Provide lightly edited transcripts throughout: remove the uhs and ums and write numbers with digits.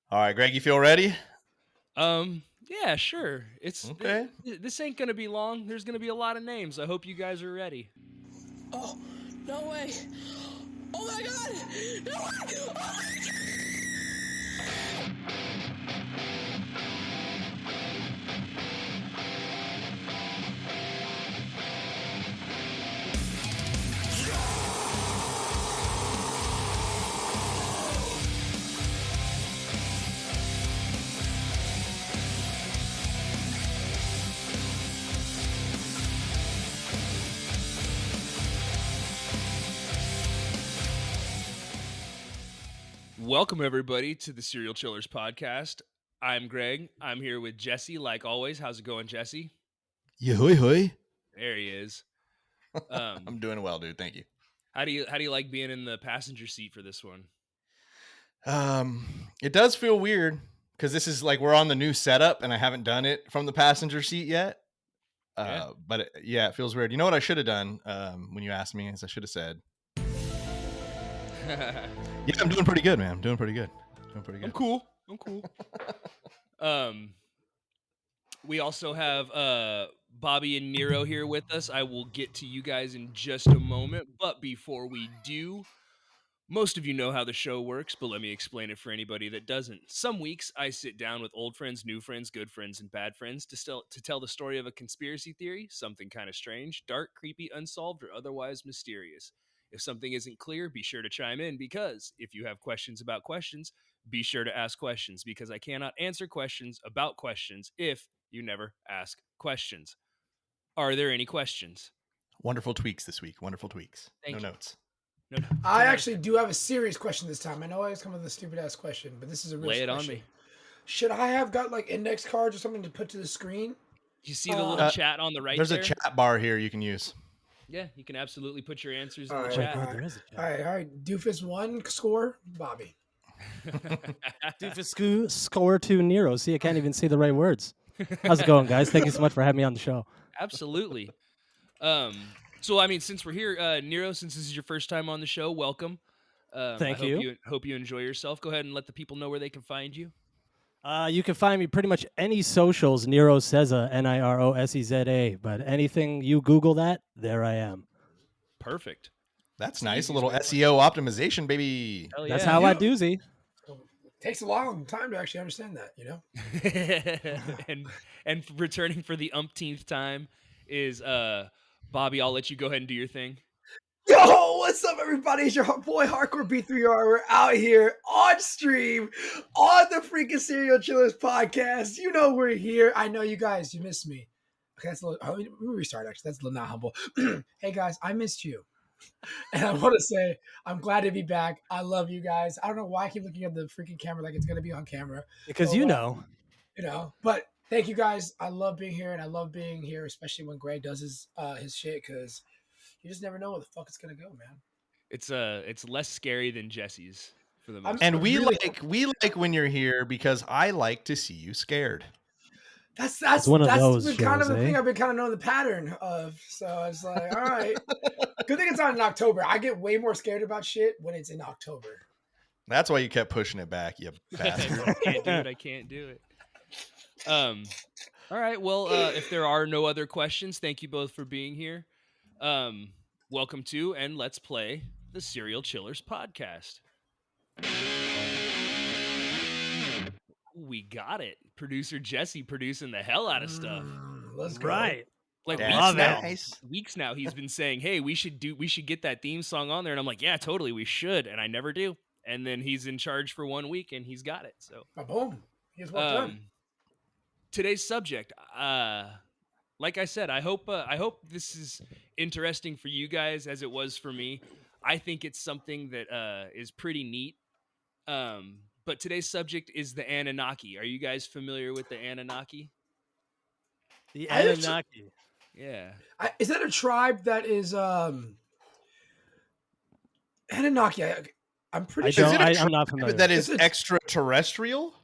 All right, Greg, you feel ready? Yeah, sure. It's Okay. this ain't gonna be long. There's gonna be a lot of names. I hope you guys are ready. Oh, no way. Oh my god! No way! Oh my god! Welcome everybody to the Serial Chillers podcast. I'm Greg. I'm here with Jesse, like always. How's it going, Jesse? Yoy hoy. There he is. I'm doing well, dude. Thank you. How do you like being in the passenger seat for this one? It does feel weird because this is like we're on the new setup, and I haven't done it from the passenger seat yet. Yeah. But it feels weird. You know what I should have done when you asked me is I should have said, "Yeah, I'm doing pretty good, man. I'm doing pretty good. I'm cool. We also have Bobby and Niro here with us. I will get to you guys in just a moment, but before we do, most of you know how the show works, but let me explain it for anybody that doesn't. Some weeks I sit down with old friends, new friends, good friends, and bad friends to tell the story of a conspiracy theory, something kind of strange, dark, creepy, unsolved, or otherwise mysterious. If something isn't clear, be sure to chime in, because if you have questions about questions, be sure to ask questions, because I cannot answer questions about questions if you never ask questions. Are there any questions? Wonderful tweaks this week. Wonderful tweaks. Thank no you. notes. No, I actually do have a serious question this time. I know I always come with a stupid ass question, but this is a real lay it question. on me. Should I have got like index cards or something to put to the screen? You see the little chat on the right There's there? a chat bar here you can use. Yeah, you can absolutely put your answers All in the right, chat. all right. there is a chat. All right. Doofus 1 score, Bobby. Doofus score to Nero. See, I can't even say the right words. How's it going, guys? Thank you so much for having me on the show. Absolutely. So I mean, since we're here, Nero, since this is your first time on the show, welcome. Thank you. Hope you enjoy yourself. Go ahead and let the people know where they can find you. You can find me pretty much any socials. Nero Seza, Niroseza. But anything you Google that, there I am. Perfect. That's the nice. A easiest little way to SEO optimization, baby. Hell That's yeah. how I doozy. It takes a long time to actually understand that, you know? and returning for the umpteenth time is Bobby. I'll let you go ahead and do your thing. Yo, what's up, everybody? It's your boy Hardcore B3R. We're out here on stream on the freaking Serial Chillers podcast. You know we're here. I know you guys, you missed me. Okay, that's a little. Let me restart. Actually, that's a little not humble. Hey guys, I missed you, and I want to say I'm glad to be back. I love you guys. I don't know why I keep looking at the freaking camera like it's gonna be on camera. Because So, you know. But thank you guys. I love being here, and I love being here, especially when Greg does his shit, because you just never know where the fuck it's gonna go, man. It's less scary than Jesse's for the most. And we Really? like when you're here because I like to see you scared. That's one of that's those been kind of shows, the thing eh? I've been kind of knowing the pattern of. So it's like, all right, good thing it's not in October. I get way more scared about shit when it's in October. That's why you kept pushing it back, you bastard. I can't do it. All right. Well, if there are no other questions, thank you both for being here. Welcome to and let's play the Serial Chillers podcast. We got it. Producer Jesse producing the hell out of stuff. Let's go. Right. Like That's weeks now, he's been saying, "Hey, we should get that theme song on there," and I'm like, "Yeah, totally, we should," and I never do. And then he's in charge for 1 week, and he's got it. So, Boom. Here's what done. Today's subject, like I said, I hope this is interesting for you guys as it was for me. I think it's something that is pretty neat. But today's subject is the Anunnaki. Are you guys familiar with the Anunnaki? The I actually- Anunnaki. Yeah. Is that a tribe that is Anunnaki? I'm pretty I sure. don't- Is it a I'm not tribe familiar. that is It's a- extraterrestrial?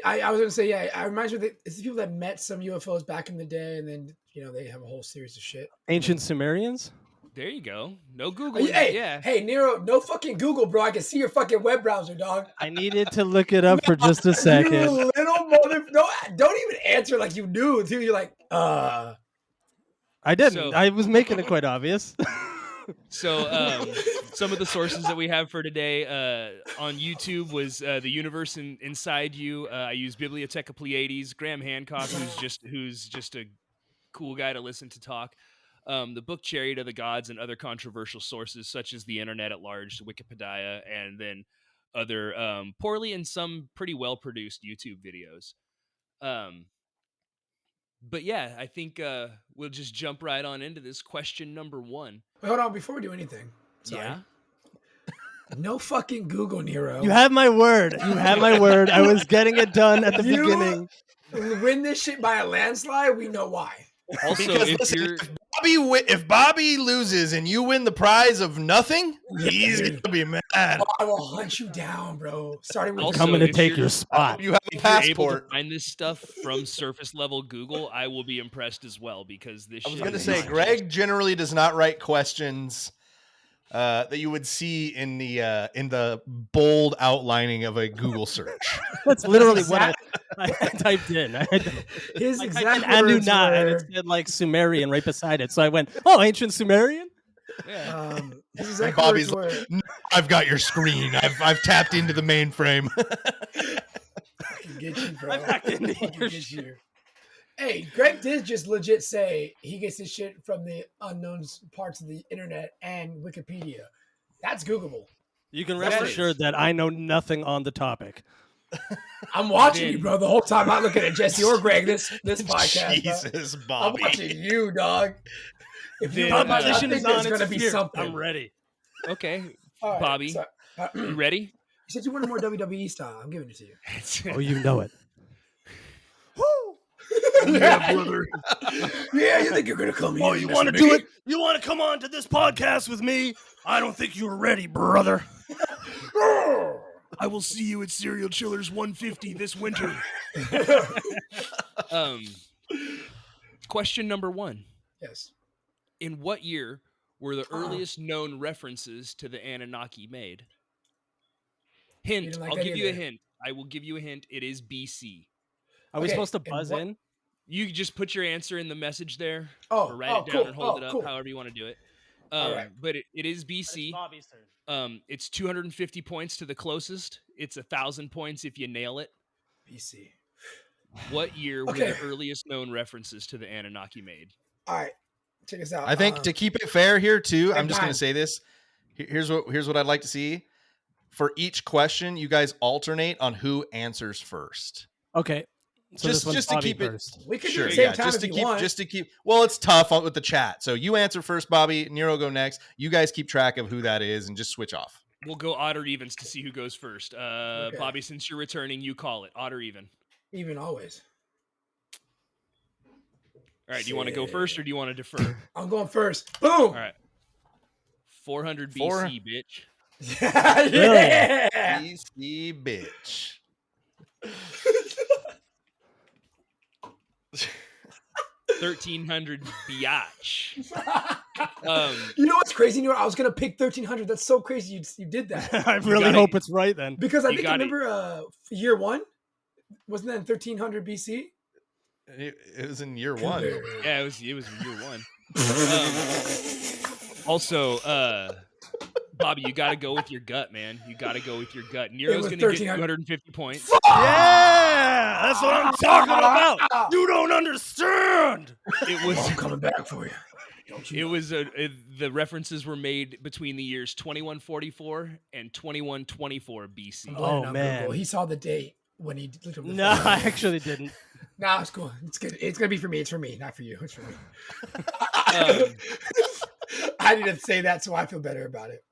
I was gonna say, yeah. It reminds me of it's the people that met some UFOs back in the day, and then they have a whole series of shit. Ancient Sumerians? There you go. No Google. Hey, Nero, no fucking Google, bro. I can see your fucking web browser, dog. I needed to look it up for just a You second. little mother. No, don't even answer like you knew, too. You're like, I didn't. So- I was making it quite obvious. So some of the sources that we have for today on YouTube was The Universe Inside You. I use Bibliotheca Pleiades, Graham Hancock, who's just a cool guy to listen to talk. The book Chariot of the Gods, and other controversial sources such as the internet at large, Wikipedia, and then other poorly and some pretty well produced YouTube videos. But yeah, I think we'll just jump right on into this question number 1. wait, hold on. Before we do anything, sorry. Yeah. No fucking Google, Nero. You have my word. You have my word. I was getting it done at the You- beginning. Win this shit by a landslide. We know why. Also, Because if listen, you're if Bobby loses and you win the prize of nothing, he's gonna be mad. I will hunt you down, bro. Starting with Also, Coming to if take you're- your spot. You have a if you're able to passport. find this stuff from surface level Google, I will be impressed as well, because this I was shit gonna is say, not Greg generally does not write questions that you would see in the bold outlining of a Google search. That's literally what I typed in. I his typed exact in words Anunnaki, and were, it said like Sumerian right beside it. So I went, "Oh, ancient Sumerian." just- yeah. his exact Bobby's words were, I've got your screen. I've tapped into the mainframe. I can get you, bro. I'm back into I can your get shit. you. Hey, Greg did just legit say he gets his shit from the unknown parts of the internet and Wikipedia. That's Googleable. You can rest That is. assured that I know nothing on the topic. I'm watching Then- you, bro, the whole time. I'm not looking at Jesse or Greg this podcast. Bro. Jesus, I'm Bobby. watching you, dog. If you Then, want my Competition nothing, is there's on gonna its be fear. something. I'm ready. Okay, All right, Bobby, so- you you ready? said you wanted more WWE style. I'm giving it to you. Oh, you know it. Yeah, brother. Yeah, you think you're gonna come here? Oh, you want to do it? You want to come on to this podcast with me? I don't think you're ready, brother. I will see you at Serial Chillers 150 this winter. Question number 1. Yes. In what year were the earliest known references to the Anunnaki made? Hint, didn't like I'll that give you a either. hint. I will give you a hint. It is BC. Are we Okay, supposed to and buzz what- in? You just put your answer in the message there, Oh, or write it down cool. and hold Oh, it up, cool. however you want to do it. All right. But it is BC. Bobby's turn. It's 250 points to the closest. It's 1,000 points if you nail it. PC. What year were Okay. the earliest known references to the Anunnaki made? All right. Check this out. I think to keep it fair here too, I'm just going time. to say this. Here's what I'd like to see. For each question, you guys alternate on who answers first. Okay. So this one's just to Bobby keep it first. we could do Sure, it at the same yeah, time just if to you keep want. well, it's tough with the chat. So you answer first, Bobby, Nero go next. You guys keep track of who that is and just switch off. We'll go odd or evens to see who goes first. Okay. Bobby, since you're returning, you call it odd or even. Even always. All right, do you want to go first or do you want to defer? I'm going first. Boom. All right. 400 Four- BC, bitch. Yeah. BC bitch. 1300 biatch. You know what's crazy? I was gonna pick 1300. That's so crazy. You did that I really got it. hope it's right then. because I You think got it. remember year one wasn't that in 1300 BC? It was in year one. Yeah, it was year one. Also, Bobby, you got to go with your gut, man. You got to go with your gut. Nero's was going to get 1300. 250 points. Yeah, that's what I'm talking about. You don't understand. It was I'm coming back for you. Don't you it know? was the references were made between the years 2144 and 2124 BC. I'm blaming Oh, on man. Google. He saw the date when he looked up the No, photo. I actually didn't. Nah, it's cool. It's good. It's gonna be for me. It's for me, not for you. It's for me. I didn't say that, so I feel better about it.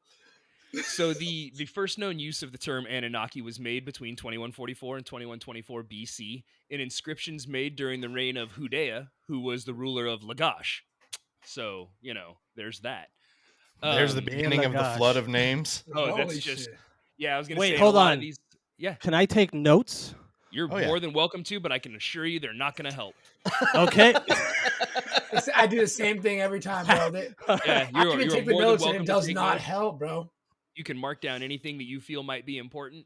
So the first known use of the term Anunnaki was made between 2144 and 2124 BC in inscriptions made during the reign of Hudea, who was the ruler of Lagash. So, there's that. There's the Um, beginning of the gosh. flood of names. Oh, that's Holy just shit. yeah. I was gonna Wait, say hold a lot of on. these. Yeah, Can I take notes? You're Oh, yeah. more than welcome to, but I can assure you they're not going to help. Okay. I do the same thing every time, bro. Yeah, I you're even take the more than notes and welcome it to does take not notes. help, bro. You can mark down anything that you feel might be important,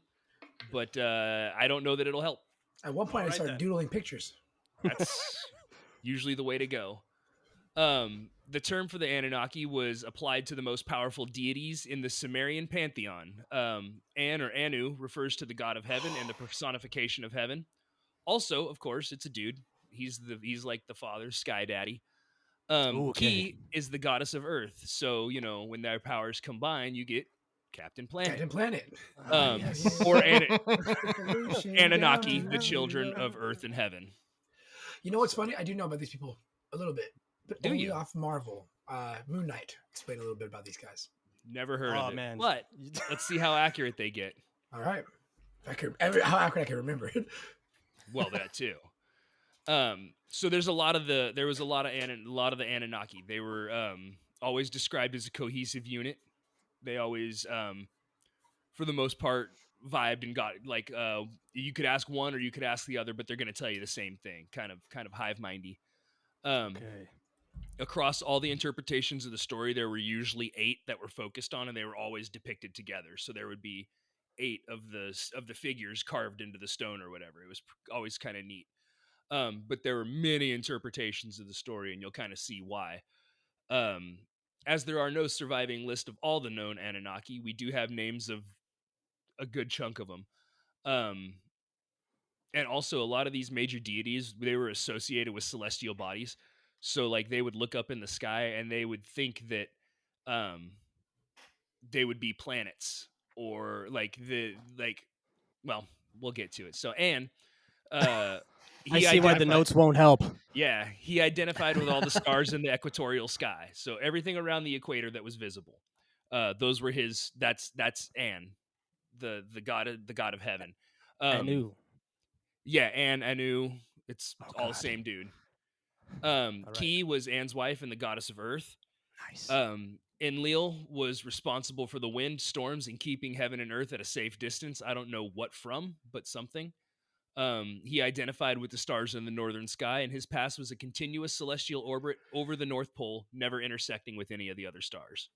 but I don't know that it'll help. At one point, I Alright started then. doodling pictures. That's usually the way to go. The term for the Anunnaki was applied to the most powerful deities in the Sumerian pantheon. An or Anu refers to the god of heaven and the personification of heaven. Also, of course, it's a dude. He's like the father, Sky Daddy. Ooh, okay. Ki is the goddess of earth. So, when their powers combine, you get Captain Planet. Captain Planet. Or Evolution Anunnaki, down the children the of road. earth and heaven. You know what's funny? I do know about these people a little bit, but Do only you? off Marvel. Moon Knight. Explain a little bit about these guys. Never heard of it. Man. But let's see how accurate they get. All right. How accurate I can remember it. Well, that too. So there was a lot of the Anunnaki. They were always described as a cohesive unit. They always, for the most part, vibed and got like you could ask one or you could ask the other, but they're going to tell you the same thing. Kind of hive mindy. Okay. Across all the interpretations of the story, there were usually 8 that were focused on, and they were always depicted together. So there would be 8 of the figures carved into the stone or whatever. It was always kind of neat. But there were many interpretations of the story, and you'll kind of see why. As there are no surviving list of all the known Anunnaki, we do have names of a good chunk of them. And also, a lot of these major deities, they were associated with celestial bodies. So, like, they would look up in the sky and they would think that they would be planets or well, we'll get to it. So, Anne, I see why the notes won't help. Yeah, he identified with all the stars in the equatorial sky. So everything around the equator that was visible. Those were his. That's An, the god of heaven. Anu. Yeah, Anu. It's all the God. same dude. right. Ki was An's wife and the goddess of earth. Nice. Enlil was responsible for the wind, storms, and keeping heaven and earth at a safe distance. I don't know what from, but something. He identified with the stars in the northern sky, and his path was a continuous celestial orbit over the North Pole, never intersecting with any of the other stars.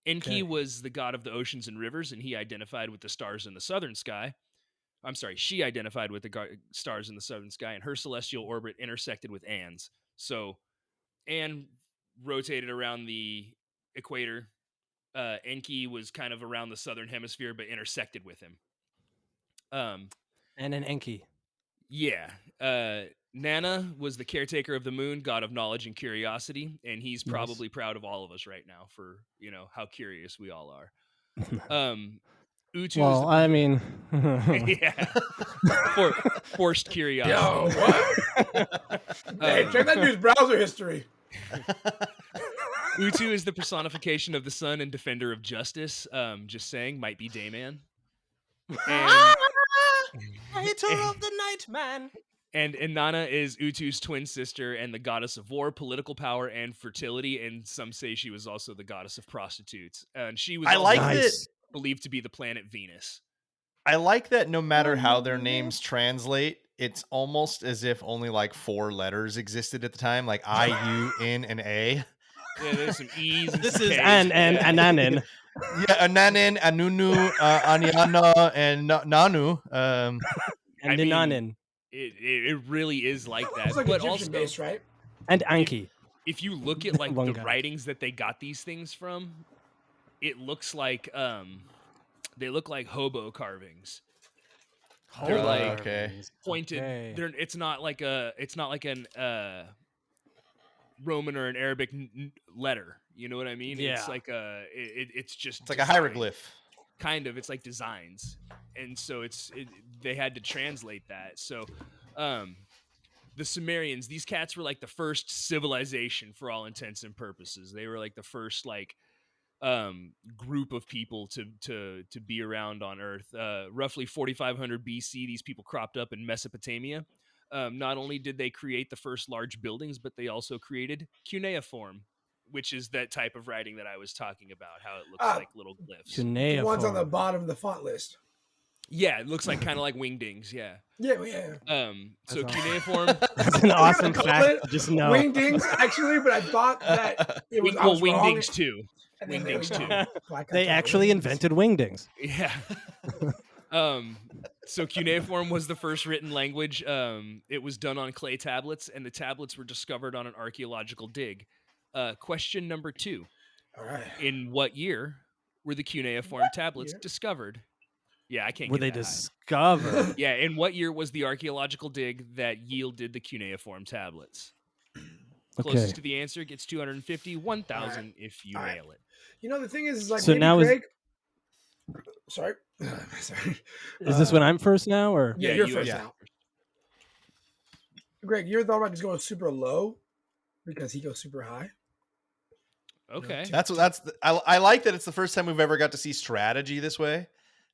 Enki was the god of the oceans and rivers, and he identified with the stars in the southern sky. I'm sorry, she identified with the stars in the southern sky, and her celestial orbit intersected with Anne's. So Anne rotated around the equator. Enki was kind of around the southern hemisphere, but intersected with him. And an Enki. Yeah. Nana was the caretaker of the moon, god of knowledge and curiosity, and he's probably proud of all of us right now for, how curious we all are. Utu yeah. Forced curiosity. Yo, what? Hey, check that dude's browser history. Utu is the personification of the sun and defender of justice. Just saying, might be Dayman. Hater of the night, man. And Inanna is Utu's twin sister and the goddess of war, political power, and fertility. And some say she was also the goddess of prostitutes. And she was believed to be the planet Venus. I like that no matter how their names translate, it's almost as if only like 4 letters existed at the time, like I, U, N, and A. Yeah, there's some E's. And this some is K's. Ananin. Yeah, Ananin, Anunu, Anyana, and Nanu. And Ananin. It really is like that. It's like but Egyptian also, base, right? And Anki. If you look at like One the guy. writings that they got these things from, it looks like they look like hobo carvings. They're like pointed. Okay. It's not like an Roman or an Arabic letter. You know what I mean? Yeah. It's like it's just It's like a hieroglyph. Kind of. It's like designs, and so they had to translate that. So the Sumerians, these cats were like the first civilization for all intents and purposes. They were like the first group of people to be around on Earth. Roughly 4500 BC, these people cropped up in Mesopotamia. Not only did they create the first large buildings, but they also created cuneiform, which is that type of writing that I was talking about, how it looks like little glyphs. The ones on the bottom of the font list. Yeah, it looks like kind of like wingdings. Yeah. Yeah. So That's cuneiform. That's an awesome call fact. it to Just know. Wingdings, actually, but I thought that it was. I was wrong. wingdings too. And then there we Wingdings go. too. Black They Eyed actually Wingdings. invented wingdings. Yeah. So cuneiform was the first written language. It was done on clay tablets, and the tablets were discovered on an archaeological dig. Question number 2. All right. In what year were the cuneiform tablets year? discovered? Yeah, I can't Were get they that high. discovered? Yeah, in what year was the archaeological dig that yielded the cuneiform tablets? Closest Okay. to the answer gets 250, 1,000 if you All right. nail it. You know, the thing is like So maybe now is- Greg. Sorry. Sorry. Is this when I'm first now, or Yeah, you're you- first yeah. now. Greg, your thought about just going super low because he goes super high. Okay. I like that it's the first time we've ever got to see strategy this way.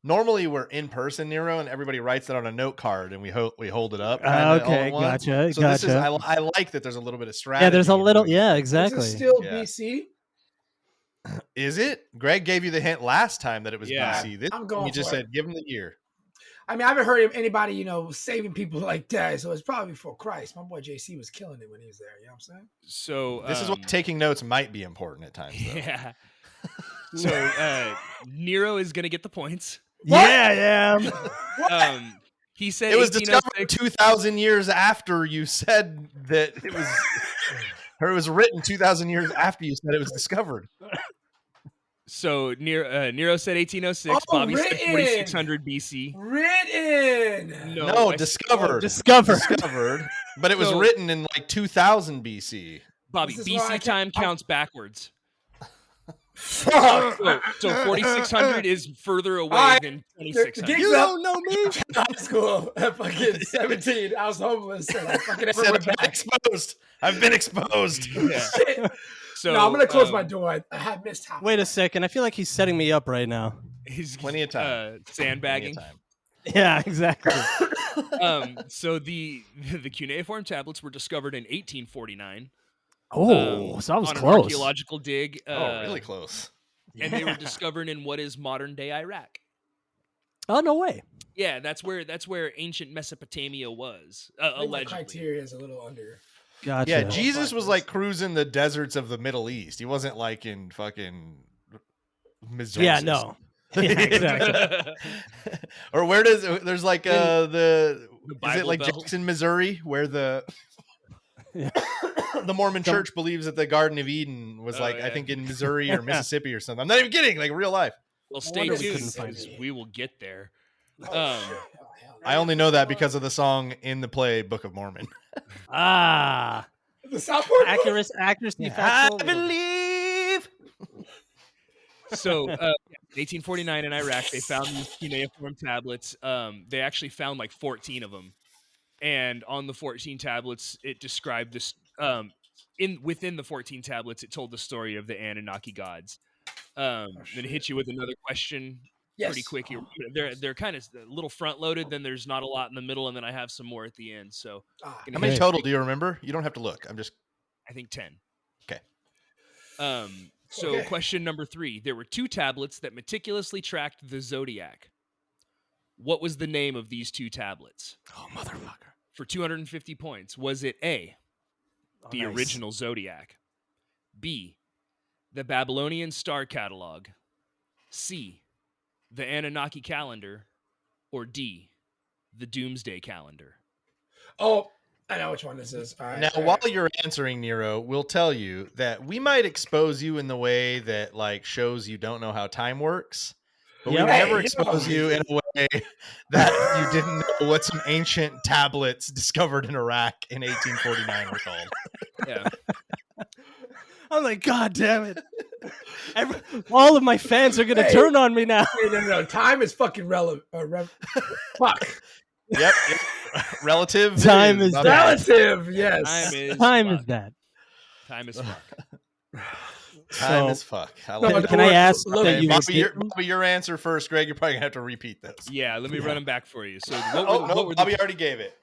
Normally we're in person, Nero, and everybody writes it on a note card and we hold it up. kinda all okay, at once. gotcha, So this is gotcha. I like that there's a little bit of strategy. Yeah, there's a in little. doing it. Yeah, This exactly. is still Yeah. BC. Is it? Greg gave you the hint last time that it was Yeah. BC. This I'm going you just for it. said give him the year. I mean, I haven't heard of anybody, saving people like that. So it's probably before Christ. My boy JC was killing it when he was there. You know what I'm saying? So This is what taking notes might be important at times. Though. Yeah. So Nero is gonna get the points. Yeah, He said It was 1806. discovered 2,000 years after you said that it was, or it was written 2,000 years after you said it was discovered. So Nero said 1806. Oh, Bobby said written. 4600 BC. Written. No, I- discovered. discovered. But it was So- written in like 2000 BC. Bobby, This is why I BC can't- time counts backwards. Fuck. So 4600 is further away Alright, than the 2600. gigs up. Know me. High school at fucking 17. I was homeless. And I fucking I never said, went I've been back. exposed. I've been exposed. Yeah. Shit. So No, I'm gonna close my door. I had missed half. Wait a second. I feel like he's setting me up right now. He's Plenty of time. Plenty of Sandbagging. time. Yeah, exactly. So the cuneiform tablets were discovered in 1849. Oh, so I was on an close. archaeological dig. Oh, really close. And they were discovered in what is modern day Iraq. Oh, no way. Yeah, that's where ancient Mesopotamia was, I think my allegedly. criteria is a little under. Gotcha. Yeah, Jesus was like cruising the deserts of the Middle East. He wasn't like in fucking Missouri. Yeah, no. Yeah, exactly. Or where there's like the is it Bible like Belt. Jackson, Missouri, where the Yeah. the Mormon church believes that the Garden of Eden was Oh, like I yeah. think in Missouri or Mississippi or something. I'm not even kidding, like real life. Well, stay wonder we tuned couldn't find because it. we will get there. Oh, Um, shit. Oh, hell no. I only know that because of the song in the play Book of Mormon. Ah, The Southport. accuracy I factual. believe. So, 1849 in Iraq, they found these cuneiform tablets. They actually found like 14 of them, and on the 14 tablets, it described this. Within the 14 tablets, it told the story of the Anunnaki gods. Then shit. hit you with another question pretty Yes. quick. They're kind of a little front loaded. Then there's not a lot in the middle, and then I have some more at the end. So Ah, gonna How many hit total do you remember? You don't have to look. I'm just I think 10. Okay. So Okay. question number 3. There were 2 tablets that meticulously tracked the zodiac. What was the name of these 2 tablets? oh motherfucker. For 250 points, was it A, the nice. original zodiac, B, the Babylonian star catalog, C, the Anunnaki calendar, or D, the doomsday calendar? Oh, I know which one this is. All right. Now, all while right. you're answering, Nero, we'll tell you that we might expose you in the way that like shows you don't know how time works, but Yep. we never Hey, expose you know. you in a way that you didn't know what some ancient tablets discovered in Iraq in 1849 were called. Yeah. I'm like, God damn it. All of my fans are going to Hey. turn on me now. No. Time is fucking relevant. Fuck. Yep. Relative. Time is my that. bad. Relative. Yes. Time fuck. is that. Time is fuck. Time So- is fuck. I No, like but it. Can I ask Look, that you Bobby, repeat them? Bobby, your answer first, Greg. You're probably gonna have to repeat those. Yeah, let me run them back for you. So what Oh were, no, what were Bobby already gave it.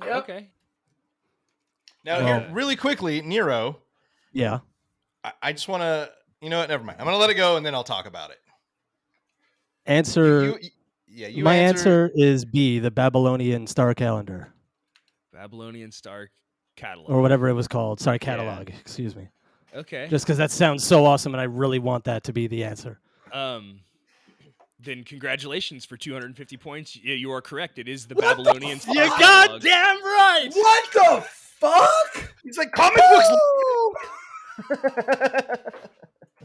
Yep. Okay. Now, Oh. here, really quickly, Nero. Yeah. I just want to. You know what? Never mind. I'm gonna let it go, and then I'll talk about it. Answer. Yeah, you My answered. answer is B, the Babylonian star calendar, Babylonian star catalog. or whatever it was called. Sorry, Yeah. catalog. Excuse me. Okay. Just because that sounds so awesome, and I really want that to be the answer. Then congratulations for 250 points. Yeah, you are correct. It is the What the Babylonian fuck? star You're catalog. goddamn right. What the fuck? He's like comic books.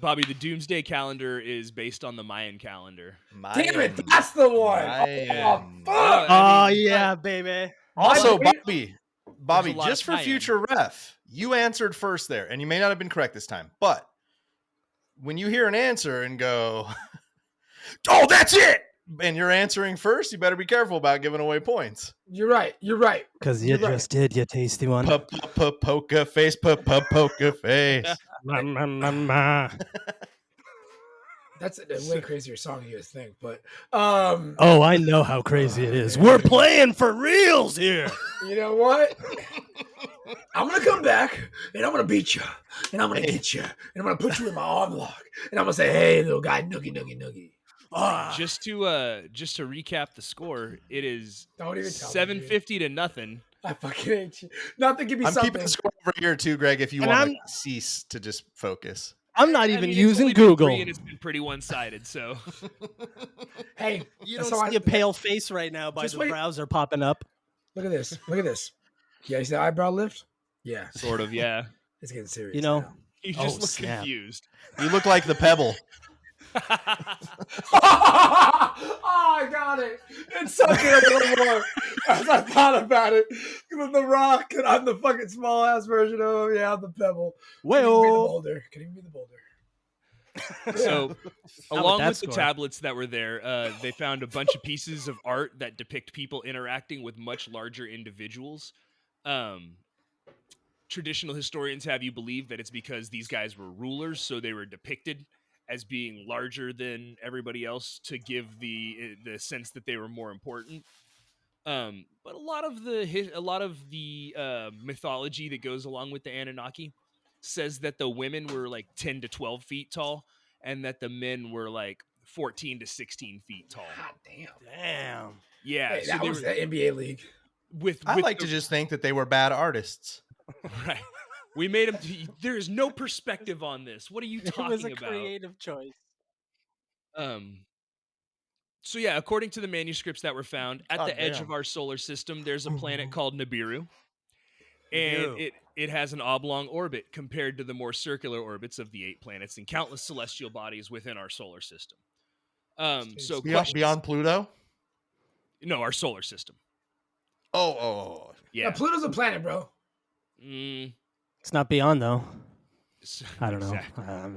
Bobby, the Doomsday calendar is based on the Mayan calendar. Damn it, that's the one. Mayan. Oh, fuck. I Oh mean, yeah, baby. Also, My Bobby, a lot just of for tie-in. future ref, you answered first there, and you may not have been correct this time, but when you hear an answer and go, "Oh, that's it," and you're answering first, you better be careful about giving away points. You're right. You're right. Because you You're right. just did, you tasty one. Poker face, poker face. That's a way crazier song than you would think, but Oh, I know how crazy it is. We're playing for reals here. you know what? I'm gonna come back and I'm gonna beat you and I'm gonna get you and I'm gonna put you in my arm lock and I'm gonna say, "Hey, little guy, noogie, noogie, noogie." Just to recap the score, it is Don't even tell me, 750 to nothing. I fucking hate you. Nothing give me I'm something. keeping the score over here too, Greg. If you And want to cease to just focus. I'm not I even mean, it's using only been Google. 3 and it's been pretty one-sided. So Hey, You that's don't how see a pale face right now by Just the wait. browser popping up. Look at this. Look at this. Yeah, you see the eyebrow lift? Yeah, sort of, yeah. it's getting serious. You know, now. You Oh, just look snap. confused. You look like the pebble. Oh, I got it. It's sucking a little more as I thought about it. The Rock, and I'm the fucking small ass version of him. Yeah, I'm the pebble. Can even be the well, boulder. Can even be the boulder. So, How along would that with the score? tablets that were there, they found a bunch of pieces of art that depict people interacting with much larger individuals. Traditional historians have you believe that it's because these guys were rulers, so they were depicted as being larger than everybody else to give the sense that they were more important. But a lot of the mythology that goes along with the Anunnaki says that the women were like 10 to 12 feet tall, and that the men were like 14 to 16 feet tall. God damn. damn. Yeah, Hey, so that they was were the NBA league. I like to just think that they were bad artists. right. We made them. There is no perspective on this. What are you It talking was a about? creative choice. So yeah, according to the manuscripts that were found at God the edge damn. of our solar system, there's a planet called Nibiru, and it has an oblong orbit compared to the more circular orbits of the 8 planets and countless celestial bodies within our solar system. So Beyond Pluto? no, our solar system. Oh. Yeah. Now, Pluto's a planet, bro. It's not beyond though. I don't know.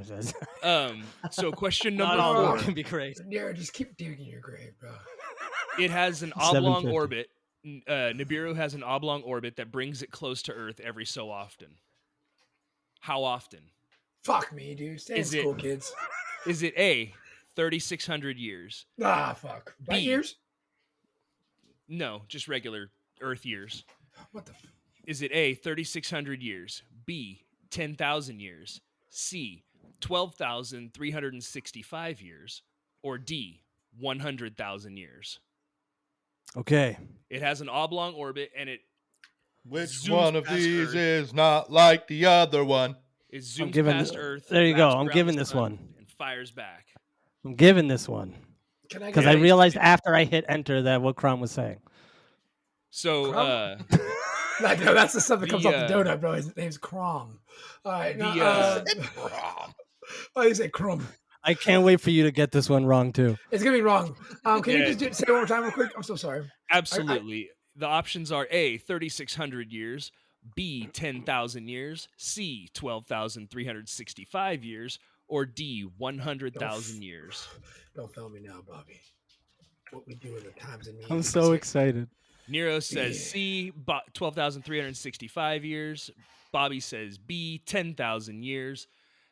Exactly. So question Not number all 4. of it can be great. Yeah, just keep digging your grave, bro. It has an oblong 750. orbit. Nibiru has an oblong orbit that brings it close to Earth every so often. How often? Fuck me, dude. Stay in Is it- school, kids. Is it A, 3,600 years? Ah, fuck. Light B. years? No, just regular Earth years. What the Is it A, 3,600 years? B, 10,000 years? C, 12,365 years? Or D, 100,000 years? Okay. It has an oblong orbit, and it Which zooms one of past these Earth. is not like the other one? It zooms giving past th- Earth. there you go. wraps I'm around giving the this sun, one. and fires back. I'm giving this one. Can I Because get I Yeah, realized after I hit enter that what Crom was saying. So, Like, no, that's the stuff that comes The, off the donut, bro. His name's Crom. All right. No, The, oh, you say Crom. I can't wait for you to get this one wrong too. It's going to be wrong. Can Yeah. you just say it one more time real quick? I'm so sorry. absolutely. The options are A, 3,600 years, B, 10,000 years, C, 12,365 years, or D, 100,000 years. Don't fail me now, Bobby. What we do in the times of need. I'm so excited. Nero says C, 12,365 years. Bobby says B, 10,000 years.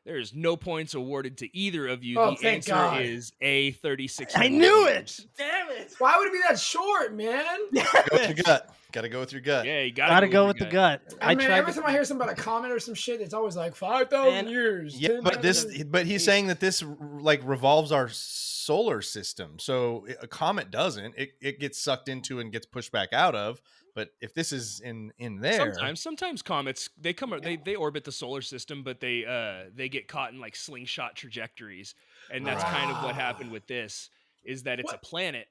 There is no points awarded to either of you. Oh, The thank answer God. is A, 3,600 I knew years. it. Damn it. Why would it be that short, man? Go with your gut. Got to go with your gut. Yeah, you Gotta go with the gut. I mean, tried every to- time I hear something about a comet or some shit, it's always like 5,000 years. Yeah, but 10,000 but he's saying that this like revolves our solar system. So a comet doesn't. It gets sucked into and gets pushed back out of. But if this is in there, sometimes comets they orbit the solar system, but they get caught in like slingshot trajectories, and that's kind of what happened with this. Is that it's a planet?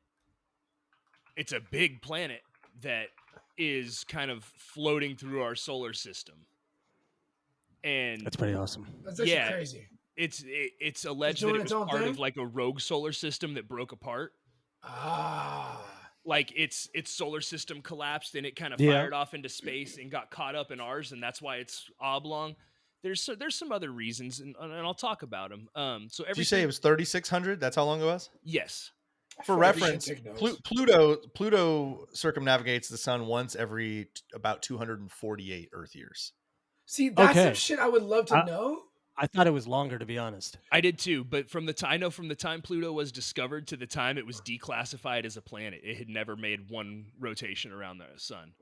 It's a big planet that is kind of floating through our solar system, and That's pretty awesome. That's actually crazy. It's alleged that doing it was its own part thing? of like a rogue solar system that broke apart. Ah. Like its solar system collapsed and it kind of Yeah. fired off into space and got caught up in ours, and that's why it's oblong. There's some other reasons, and I'll talk about them. So did you say it was 3,600? That's how long it was? yes. For reference, Pluto circumnavigates the sun once every about 248 Earth years. See, that's some Okay. shit I would love to know. I thought it was longer, to be honest. I did too, but from the time Pluto was discovered to the time it was declassified as a planet, it had never made one rotation around the sun.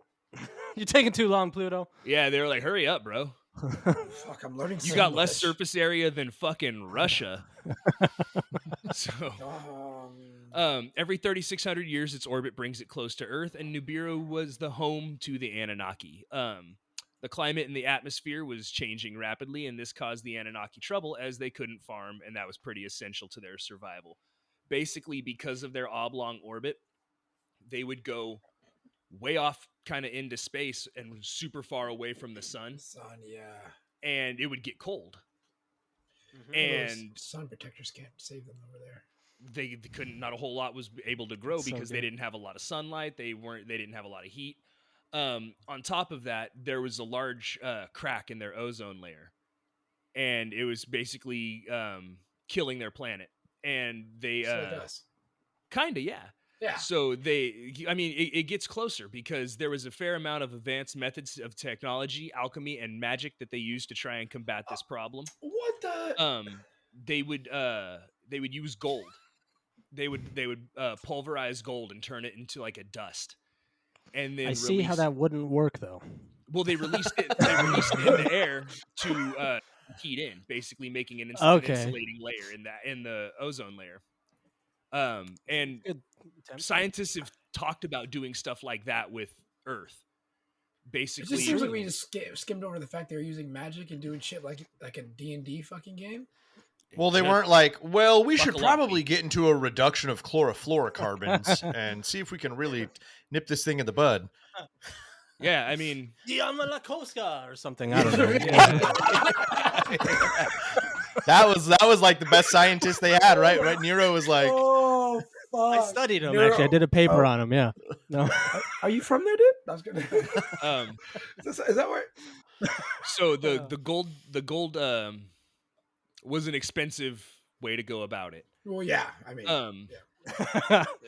You're taking too long, Pluto. Yeah, they were like, "Hurry up, bro! Fuck, I'm learning. You so got much. less surface area than fucking Russia." So, every 3,600 years, its orbit brings it close to Earth, and Nibiru was the home to the Anunnaki. The climate in the atmosphere was changing rapidly, and this caused the Anunnaki trouble as they couldn't farm, and that was pretty essential to their survival. Basically, because of their oblong orbit, they would go way off kind of into space and super far away from the sun, and it would get cold. And sun protectors can't save them over there. They couldn't. Not a whole lot was able to grow That's so because they good. didn't have a lot of sunlight. They didn't have a lot of heat. On top of that, there was a large crack in their ozone layer, and it was basically killing their planet. And they kind of Yeah. So it gets closer because there was a fair amount of advanced methods of technology, alchemy, and magic that they used to try and combat this problem. What the? They would use gold. They would pulverize gold and turn it into like a dust. And then I see how that wouldn't work, though. Well, they released it. They released it in the air to heat in, basically making an insulating layer in the ozone layer. And Good. scientists have talked about doing stuff like that with Earth. It Basically, just seems like we just skimmed over the fact they were using magic and doing shit like a D&D fucking game. Well, they weren't like, well, we should probably get into a reduction of chlorofluorocarbons and see if we can really nip this thing in the bud. Yeah, I mean, Yamalakoska or something. I don't know. That was like the best scientist they had, right? Right? Nero was like, Oh fuck! I studied him, Nero. actually. I did a paper on him, yeah. No. Are you from there, dude? I was gonna. Is that where? so the gold was an expensive way to go about it. Well, yeah. I mean,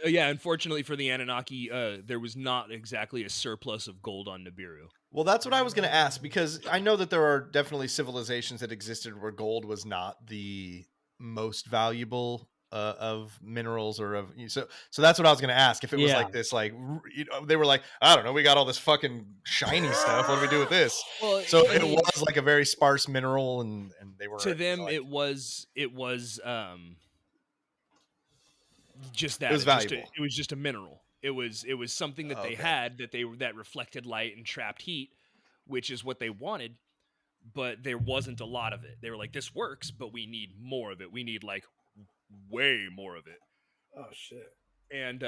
yeah. Unfortunately for the Anunnaki, there was not exactly a surplus of gold on Nibiru. well, that's what I was going to ask, because I know that there are definitely civilizations that existed where gold was not the most valuable of minerals or of so that's what I was going to ask. If it was like this, like, you know, they were like, I don't know, we got all this fucking shiny stuff. What do we do with this? Well, So it was like a very sparse mineral, and they were to them, like, it was just that. It was valuable. It was just a mineral. It was something that they had that reflected light and trapped heat, which is what they wanted, but there wasn't a lot of it. They were like, this works, but we need more of it. We need like way more of it. oh shit! And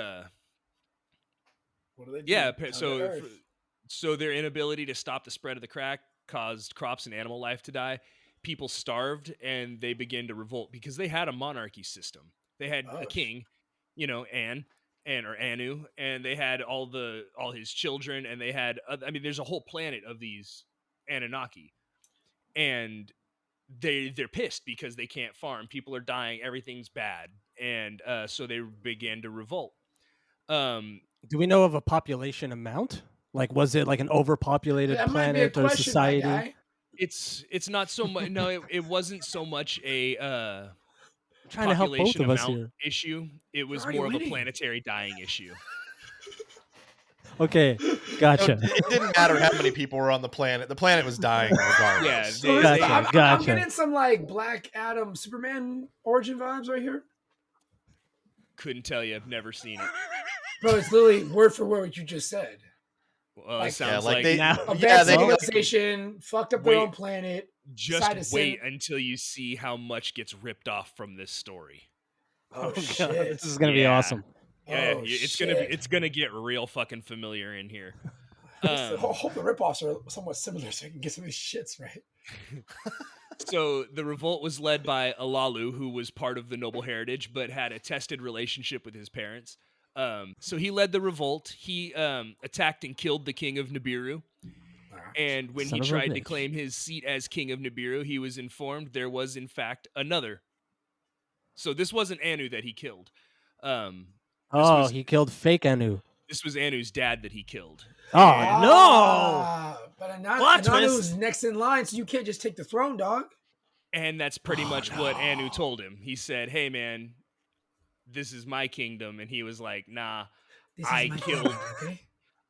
What do they do? yeah, Down to so Earth. so their inability to stop the spread of the crack caused crops and animal life to die. People starved, and they began to revolt because they had a monarchy system. They had a king, you know, Anu, and they had all his children, and they had there's a whole planet of these Anunnaki, and they're pissed because they can't farm. People are dying, everything's bad, and so they began to revolt. Do we know of a population amount? Like, was it like an overpopulated That might be a planet or question, my society? guy. It's not so much. No, it wasn't so much a I'm trying to help both population of us amount here. issue. It was already more of a winning. planetary dying issue. Okay, Gotcha. It didn't matter how many people were on the planet. The planet was dying regardless. Yeah, So they- I'm getting some like Black Adam, Superman origin vibes right here. couldn't tell you. I've never seen it. Bro, it's literally word for word what you just said. Well, Like- it sounds Yeah, like, they- now, Advanced they- civilization, fucked up their Wait. own planet. decided to just wait send- until you see how much gets ripped off from this story. Oh, God, shit! this is gonna be Yeah. awesome. Yeah, Oh, it's shit. gonna get real fucking familiar in here. I hope the ripoffs are somewhat similar so I can get some of these shits right. So the revolt was led by Alalu, who was part of the noble heritage, but had a tested relationship with his parents. So he led the revolt. He attacked and killed the king of Nibiru. And when Son he of a tried to bitch. claim his seat as king of Nibiru, he was informed there was, in fact, another. So this wasn't Anu that he killed. Oh, he killed fake Anu. This was Anu's dad that he killed. Oh And- no! But Plot Ananu's twist. next in line, so you can't just take the throne, dog. And that's pretty much what Anu told him. He said, "Hey, man, this is my kingdom," and he was like, "Nah, This I my killed- kingdom, okay?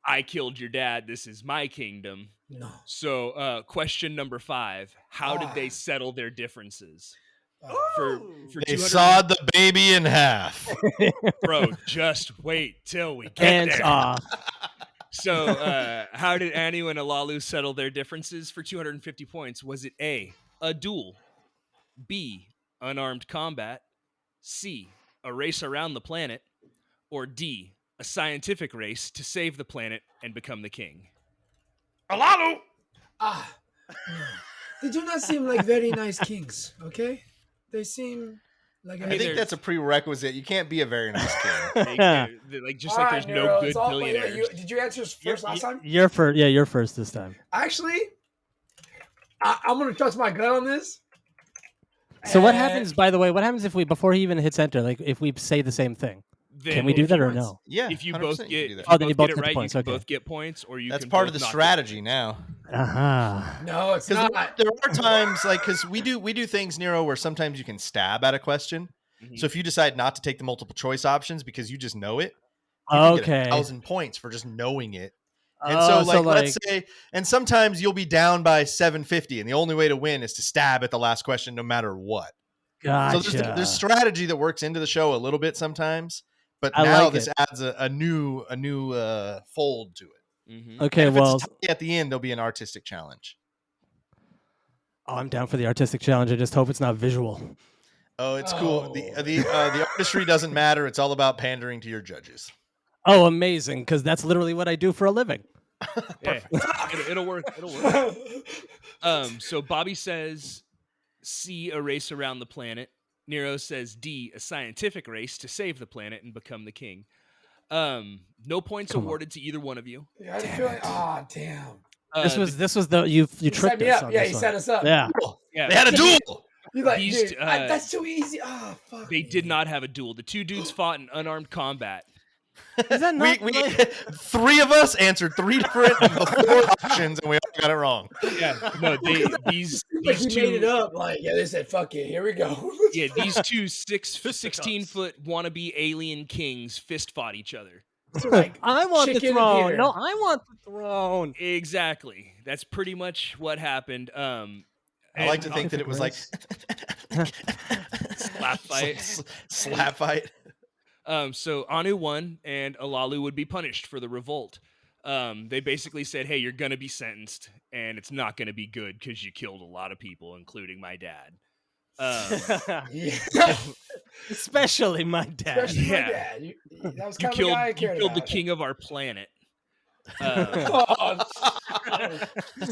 I killed your dad. This is my kingdom." No. So, question number 5: how did they settle their differences? For They 200 sawed the baby in half. bro, just wait till we get Hands there. off. So, how did Anu and Alalu settle their differences for 250 points? Was it A, a duel, B, unarmed combat, C, a race around the planet, or D, a scientific race to save the planet and become the king? Alalu! No. They do not seem like very nice kings, okay? They seem like I think that's a prerequisite. You can't be a very nice king. Like just like there's no good billionaires. Did you answer first last time? You're first. Yeah, you're first this time. Actually, I'm gonna trust my gut on this. So what And- happens? By the way, what happens if we before he even hits enter? Like if we say the same thing, Then can we do if that you- or no? Yeah, If you 100% both can get, do if that. you Oh, then you both both get get it the right, points, you can okay. both get points, or you That's can part of both the not get strategy points. now. Aha. No, it's Because not. there are times, like, because we do things, Nero, where sometimes you can stab at a question. Mhm. So if you decide not to take the multiple choice options because you just know it, you can get Okay. 1,000 points for just knowing it. And Oh, so, let's say, and sometimes you'll be down by 750, and the only way to win is to stab at the last question, no matter what. Gotcha. So there's strategy that works into the show a little bit sometimes, but I now like this it. adds a new fold to it. Mhm. Okay, And if well, it's tight at the end, there'll be an artistic challenge. I'm down for the artistic challenge. I just hope it's not visual. Oh, it's cool. The artistry doesn't matter. It's all about pandering to your judges. Oh, amazing! Because that's literally what I do for a living. Yeah, it'll work. It'll work. So Bobby says C, a race around the planet. Nero says D, a scientific race to save the planet and become the king. No points Come on. awarded to either one of you. Yeah, I had a feeling. Oh, damn. This was the you He tricked set me us up. on Yeah, this he one. set us up. Yeah. Yeah, They had a duel. You're like, These, dude, that's too easy. Oh, fuck. they did not have a duel. The two dudes fought in unarmed combat. Is that not We like- three of us answered 3 different of the 4 options, and we all got it wrong. Yeah, no, these Like he made it two, up. Like, yeah, they said, fuck it. Here we go. yeah, these two 16-foot wannabe alien kings fist fought each other. So, like, I want the chicken and throne. peter. No, I want the throne. Exactly. That's pretty much what happened. I like to think that it was like slap fight. slap fight. So Anu won, and Alalu would be punished for the revolt. They basically said, "Hey, you're gonna be sentenced, and it's not gonna be good because you killed a lot of people, including my dad." Yeah. Especially my dad. Especially Yeah. my dad. That was You kind of the guy I killed cared the about. king of our planet. Oh,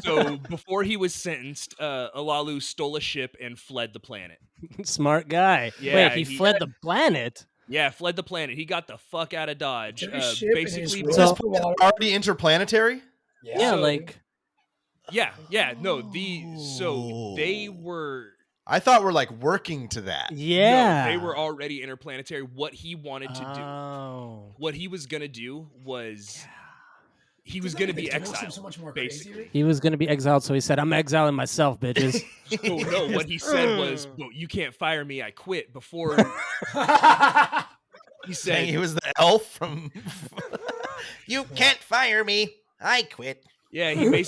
So before he was sentenced, Alalu stole a ship and fled the planet. Smart guy. Yeah, Wait, he he- fled the planet. Yeah, fled the planet. He got the fuck out of Dodge. Took his ship and his Basically, rope. So- Already interplanetary. Yeah, So- like yeah. No, they were. I thought we're like working to that. yeah. No, they were already interplanetary. What he wanted to do, Oh. what he was gonna do was, he was doesn't gonna that be make the divorce seem exiled. so much more basically. crazy? He was gonna be exiled, so he said, "I'm exiling myself, bitches." Oh no! What he said was, "Well, you can't fire me. I quit." Before he Saying he said, was the elf from. You can't fire me. I quit. Yeah, he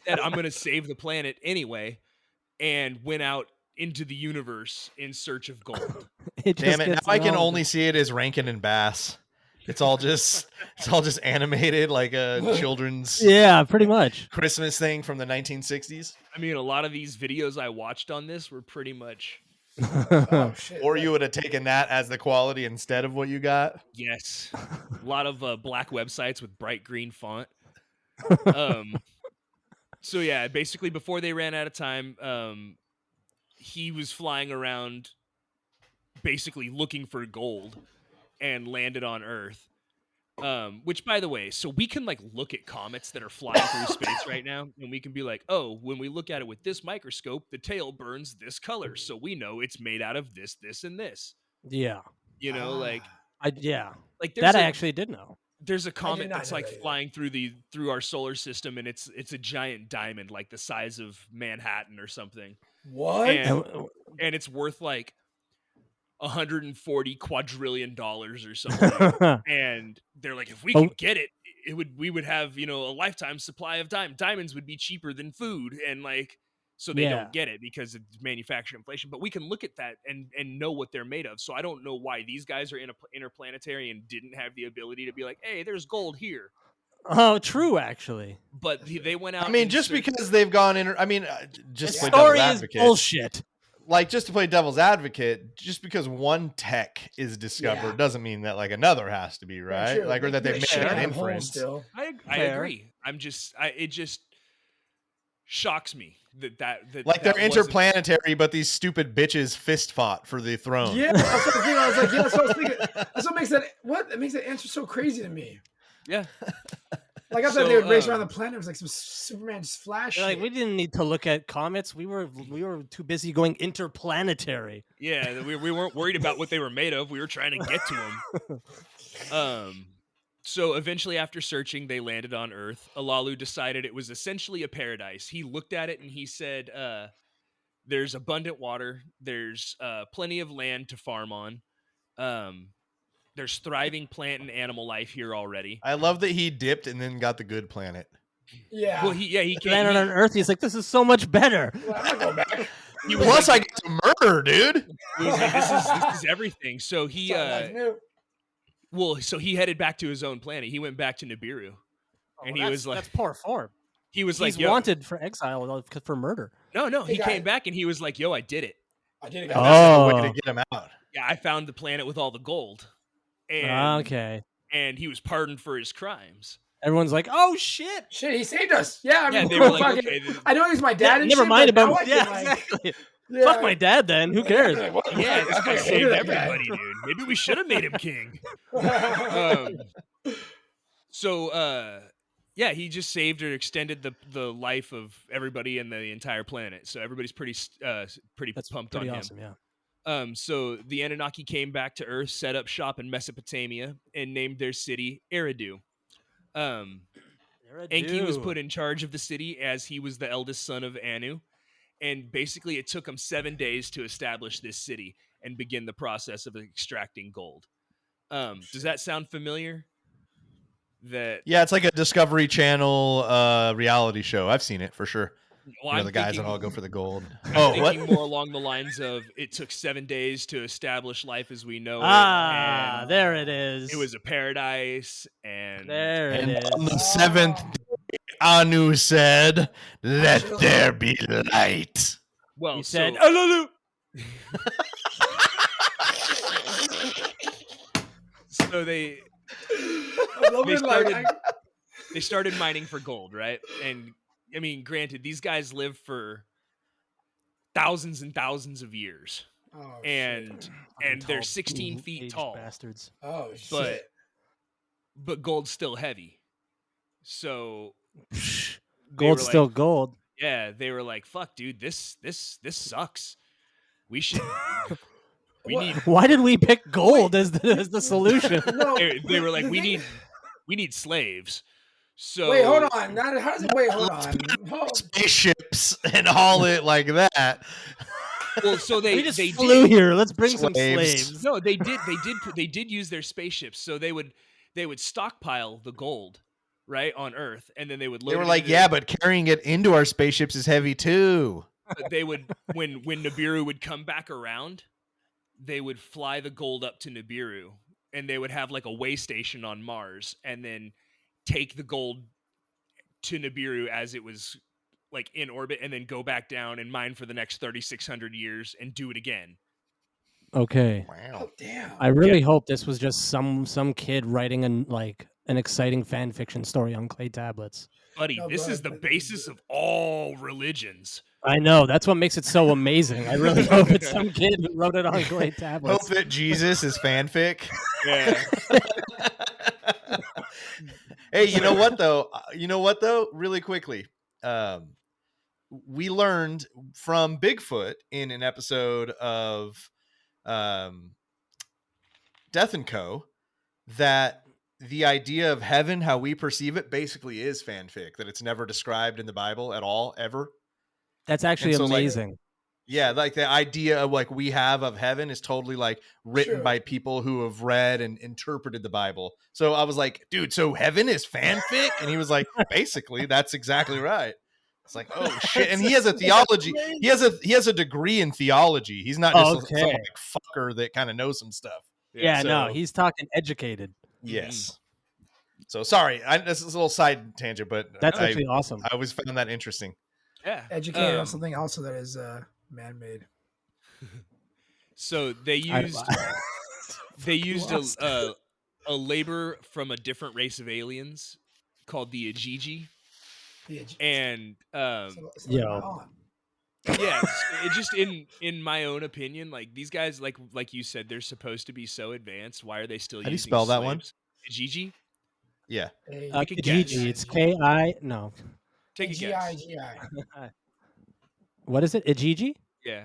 said, I'm going to save the planet anyway, and went out into the universe in search of gold. It Damn just it! Now gets I can all- only see it as Rankin and Bass. It's all just animated like a children's Yeah, pretty much. Christmas thing from the 1960s. I mean, a lot of these videos I watched on this were pretty much, Oh shit! Or you would have taken that as the quality instead of what you got. yes, a lot of black websites with bright green font. So yeah, basically before they ran out of time, he was flying around basically looking for gold and landed on Earth. Which, by the way, so we can like look at comets that are flying through space right now, and we can be like, oh, when we look at it with this microscope, the tail burns this color, so we know it's made out of this, this, and this. Yeah. You know, like Like there's that I a- actually did know. there's a comet not that's know like that either. flying through our solar system, and it's a giant diamond, like the size of Manhattan or something, What? and it's worth like $140 quadrillion or something. And they're like, if we could get it, we would have, you know, a lifetime supply of diamonds would be cheaper than food, and like, so they don't get it because it's manufacturing inflation. But we can look at that and know what they're made of. So I don't know why these guys are interplanetary and didn't have the ability to be like, hey, there's gold here. Oh, true, actually. But they went out. I mean, and just searched- because they've gone in. I mean, just The to play story devil's is advocate. bullshit. Like, just to play devil's advocate, just because one tech is discovered doesn't mean that like another has to be, right? Sure, Like, or that they they made shit an out of holes inference. Still. I Fair. agree. It just shocks me that Like, that they're wasn't- interplanetary, but these stupid bitches fist fought for the throne. Yeah, that's what, I was like, yeah, that's what I was thinking. That's what makes that makes that answer so crazy to me. Yeah. Like I thought So, they would race around the planet. It was like some Superman's Flash. Like shit. we didn't need to look at comets. We were too busy going interplanetary. Yeah, we weren't worried about what they were made of. We were trying to get to them. So eventually, after searching, they landed on Earth. Alalu decided it was essentially a paradise. He looked at it and he said, there's abundant water. There's plenty of land to farm on. There's thriving plant and animal life here already. I love that he dipped and then got the good planet. Yeah. Well, he He came. landed on Earth. He's like, this is so much better. Well, I'm not going back. He was Plus, like, I get to murder, dude. he was like, this is everything. So he Something like new. so he headed back to his own planet. He went back to Nibiru. And he was like- that's poor form. He was He's like, yo, wanted for exile for murder. No, Hey, he came guys. back and he was like, yo, I did it. I did it. And guys. that's the Oh. way to get him out. Yeah, I found the planet with all the gold. And, Okay. and he was pardoned for his crimes. Everyone's like, oh shit. Shit, he saved us. Yeah, I mean, Yeah, they were like, fucking- okay, I know he's my dad. And Never shit, mind but now about I can, yeah, like, exactly. yeah. Fuck my dad then. Who cares? Like, what the Yeah, fuck? this I guy fucking saved hated that guy. everybody, dude. Maybe we should have made him king. Yeah, he just saved or extended the life of everybody in the entire planet. So everybody's pretty That's pumped pretty on awesome, yeah. him. So the Anunnaki came back to Earth, set up shop in Mesopotamia, and named their city Eridu. Enki was put in charge of the city as he was the eldest son of Anu. And basically it took him 7 days to establish this city and begin the process of extracting gold. Does that sound familiar? That Yeah, it's like a Discovery Channel reality show. I've seen it for sure. well, You know, I'm the guys thinking- that all go for the gold. I'm Oh, thinking what? more along the lines of it took 7 days to establish life as we know it. Ah, and there it is. it was a paradise, and There it And is. on the seventh day, Anu said, "Let there be light." well, He said, so, "Alalu." so they I love They it, like, started- they started mining for gold, right? And I mean, granted, these guys live for thousands and thousands of years, oh, and shit. and they're Tall, 16 feet aged tall, bastards. Oh but- shit. but gold's still heavy. So they Gold's were still like, gold. yeah, they were like, "Fuck, dude, this sucks. We should, we What? need." Why did we pick gold as the solution? No, They were like, the "We thing- need slaves." So Wait, hold on. Now, how does it? Wait, hold on. Hold- Spaceships and haul it like that. Well, so they we just they flew did. here. Let's bring some Slaves. slaves. No, they did use their spaceships. So they would stockpile the gold, right, on Earth, and then they would load They were it like, into yeah, but carrying it into our spaceships is heavy too. they would when Nibiru would come back around, they would fly the gold up to Nibiru, and they would have like a way station on Mars, and then take the gold to Nibiru as it was like in orbit, and then go back down and mine for the next 3,600 years and do it again. Okay. Wow. Oh damn. I really hope this was just some kid writing an exciting fan fiction story on clay tablets. Buddy, No, this bro, is the basis of all religions. I know. That's what makes it so amazing. I really hope it's some kid who wrote it on clay Hope tablets. that Jesus is fanfic. Yeah. Hey, you know what though? Really quickly, we learned from Bigfoot in an episode of Death and Co. that the idea of heaven, how we perceive it, basically is fanfic. That it's never described in the Bible at all, ever. That's actually so, like, amazing. Yeah, like the idea of like we have of heaven is totally like written Sure. by people who have read and interpreted the Bible. So I was like, dude, so heaven is fanfic? And he was like, basically, that's exactly right. It's like, oh shit. And he has a theology. He has a degree in theology. He's not just some Okay. like fucker that kind of knows some stuff. Yeah, no, so- he's talking educated. Yes. So sorry, this is a little side tangent, but That's I actually awesome. always found that interesting. Yeah. Educated on something also that is man-made. So they used Lost. a labor from a different race of aliens called the Ajiji, and Yo. my aunt. yeah, it just in my own opinion, like these guys, like you said, they're supposed to be so advanced. Why are they still How do you using spell that one? slaves? Ajiji? Yeah. Take a guess. Kijiji. It's K-I. No. Take a guess. G-I-G-I. What is it? Ijiji? Yeah,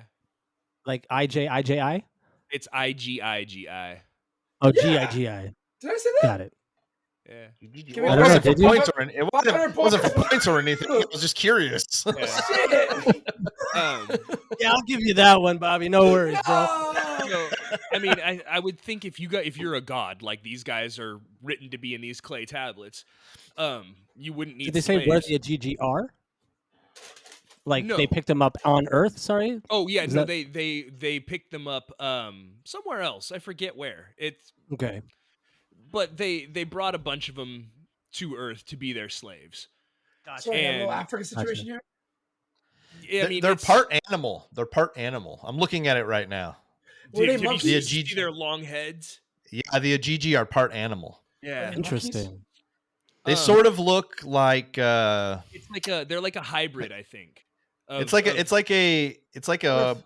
Like I-J-I-J-I? it's IGIGI. Oh, Yeah. G-I-G-I. Did I say that? Got it. Yeah. Give me Well, I it don't know, wasn't for did you? points or anything. It 500 wasn't for points. points or anything. I was just curious. Yeah. Shit. Yeah, I'll give you that one, Bobby. No worries, bro. Oh. So, I mean, I would think if you're a god, like these guys are written to be in these clay tablets, you wouldn't need. Did they say where slaves. the Ajiji are? Like No. they picked them up on Earth? Sorry. Oh yeah, Is no, that- they picked them up somewhere else. I forget where. It's Okay. but they brought a bunch of them to Earth to be their slaves. So I got a little And- African situation here. Yeah, I mean, they're it's- part animal. They're part animal. I'm looking at it right now. Were they Did you monkeys? see their long heads? Yeah, the Ajiji are part animal. Yeah, Monkeys? Interesting. They Um, sort of look like it's like they're like a hybrid, I think. it's like a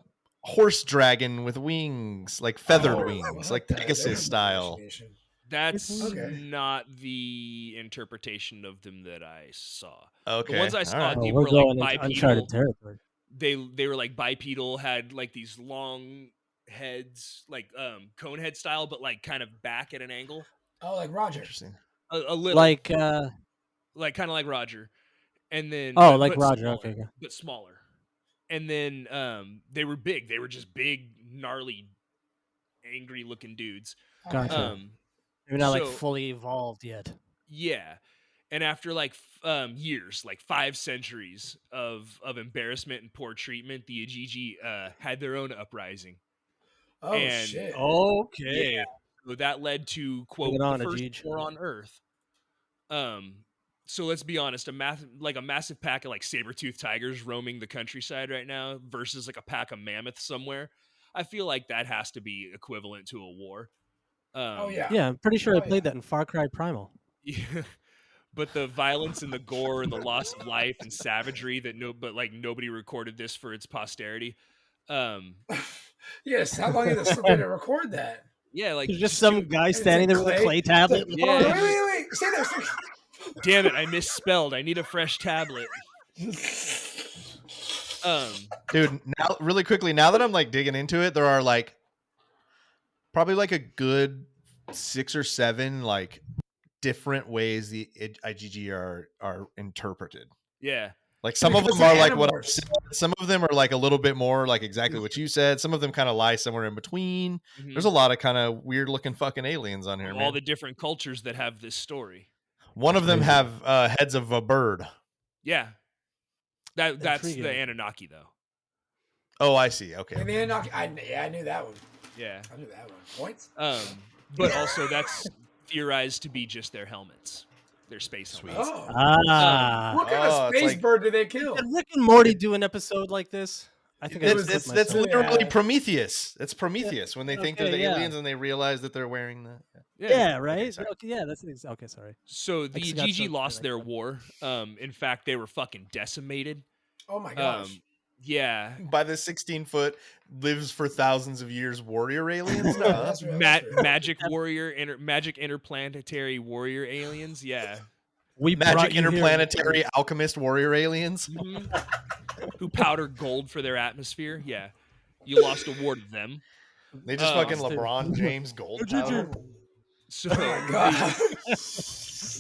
horse dragon with wings, like feathered Oh, wings, what like the hell? Pegasus There's style. imagination. That's Okay. not the interpretation of them that I saw. Okay. The ones I all saw, right. Oh, they we're were like going into bipedal. uncharted territory. They were like bipedal, had like these long heads, like cone head style, but like kind of back at an angle, Oh, like Roger. Interesting. a little Like kind of like Roger, and then oh, but- like but Roger. smaller, Okay. Okay. but smaller. And then they were big. They were just big, gnarly, angry looking dudes. Gotcha. Maybe not like so- fully evolved yet. Yeah. And after like years, like 5 centuries of embarrassment and poor treatment, the Ajiji had their own uprising. Oh and- shit. Okay. Yeah. So that led to quote it on, the first Ajij. war on Earth. So let's be honest, a massive pack of like saber-toothed tigers roaming the countryside right now versus like a pack of mammoths somewhere. I feel like that has to be equivalent to a war. Oh yeah. Yeah, I'm pretty sure Oh, I played yeah. that in Far Cry Primal. Yeah. But the violence and the gore and the loss of life and savagery that nobody recorded this for its posterity. Yes. How long did it sit there to record that? Yeah, like There's just some guy Is it standing there with a clay? clay tablet. Yeah. Hold on, wait. Stay there. damn it, I misspelled. I need a fresh tablet. Dude, now really quickly, now that I'm like digging into it, there are like probably like a good 6 or 7 like different ways the IgG are interpreted. Yeah. Like some of Because them are they're like what I animorphs. said, some of them are like a little bit more like exactly what you said. Some of them kind of lie somewhere in between. Mhm. There's a lot of kind of weird looking fucking aliens on here, Of man. all the different cultures that have this story. One of them have heads of a bird. Yeah. That's Intriguing. the Anunnaki, though. Oh, I see. Okay. And the Anunnaki, I knew that one. Yeah. I knew that one. Points? But also that's theorized to be just their helmets. Their space helmets. Oh. Ah. What kind of it's space like- bird did they kill? Did Rick and Morty do an episode like this? I think That's Yeah. literally Prometheus. It's Prometheus when they think they're Okay, the yeah. aliens and they realize that they're wearing the. Yeah, right. Okay, sorry. Yeah, that's okay. Sorry. So the just got GG so lost their connected. war. In fact, they were fucking decimated. Oh my gosh. Yeah. By the 16-foot, lives for thousands of years warrior aliens. No, That's right, that's right. magic interplanetary warrior aliens. Yeah. We magic brought you here- interplanetary alchemist warrior aliens. Mhm. Who powdered gold for their atmosphere. Yeah. You lost a war to them. They just fucking dude. LeBron James gold powder. So Oh my god.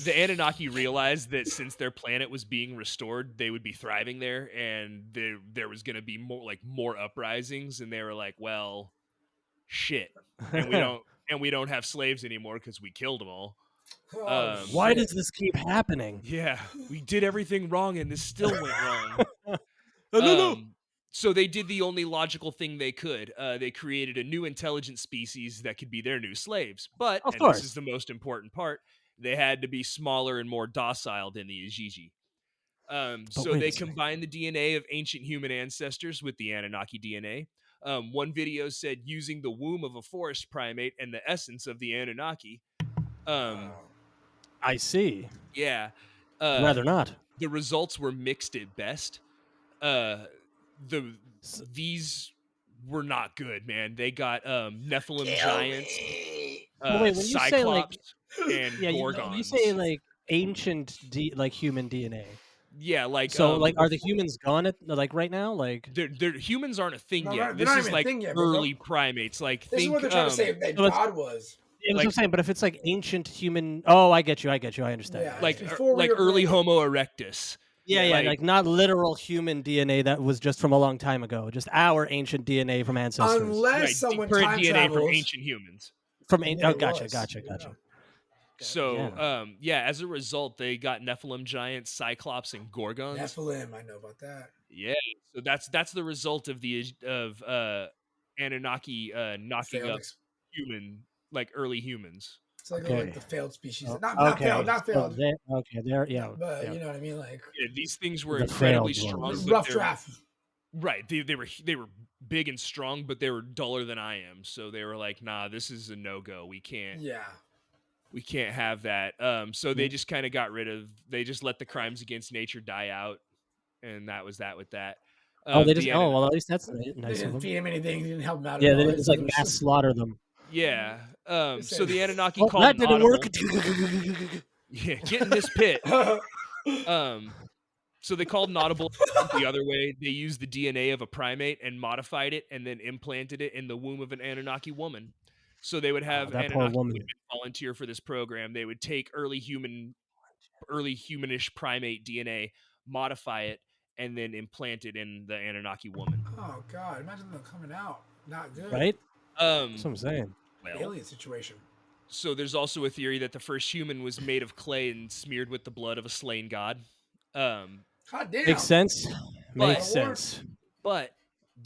the Anunnaki realized that since their planet was being restored, they would be thriving there, and there was going to be more uprisings, and they were like, "Well, shit, and we don't have slaves anymore because we killed them all." Oh, Why shit. does this keep happening? Yeah, we did everything wrong, and this still went wrong. No. So they did the only logical thing they could. They created a new intelligent species that could be their new slaves. But, Of and course. this is the most important part, they had to be smaller and more docile than the Ijiji. So wait they a second. combined the DNA of ancient human ancestors with the Anunnaki DNA. One video said using the womb of a forest primate and the essence of the Anunnaki. I see. Yeah. Rather not. The results were mixed at best. These were not good, man. They got Nephilim giants, Well, wait, when you say, like- Cyclops, and Yeah, Gorgons. when you say like ancient, like human DNA. Yeah, like So, like, are the humans gone at like right now? Like, they're humans aren't a thing No, yet. they're This not is even a like thing yet, bro. early primates. Like This is think what they're trying to say that so it's- God was. yeah, that's what I'm like- saying. But if it's like ancient human, oh, I get you. I understand. Yeah. like Before we like were early born. Homo erectus. Yeah, like- like not literal human DNA that was just from a long time ago. Just our ancient DNA from ancestors. Unless Right, someone current time DNA travels. from ancient humans. From Yeah, oh, it gotcha. was. Gotcha. So yeah, as a result, they got Nephilim giants, Cyclops, and Gorgons. Nephilim, I know about that. Yeah, so that's the result of Anunnaki knocking Failed up ex- early humans. It's like, Okay. like the failed species. Oh, Not okay. failed, not So failed. there. Yeah. But yeah. you know what I mean? Like Yeah, these things were The incredibly failed strong. ones. but rough they're- draft. Right, they were big and strong, but they were duller than I am. So they were like, "Nah, this is a no go. We can't have that." So they just kind of got rid of. They just let the crimes against nature die out, and that was that with that. Oh, they the just. Anun- Oh, well, at least that's They nice of didn't them. feed him anything. They didn't help him out. Yeah, at they all. didn't just like mass slaughter them. Yeah. So said- the Anunnaki Well, called that an didn't audible. work. Yeah, get in this pit. So they called an audible the other way. They used the DNA of a primate and modified it, and then implanted it in the womb of an Anunnaki woman. So they would have that poor Anunnaki woman. would volunteer for this program. They would take early humanish primate DNA, modify it, and then implant it in the Anunnaki woman. Oh God! Imagine them coming out not good. Right? That's what I'm saying. Well, Alien situation. so there's also a theory that the first human was made of clay and smeared with the blood of a slain god. God damn. Makes sense. Makes But- sense. But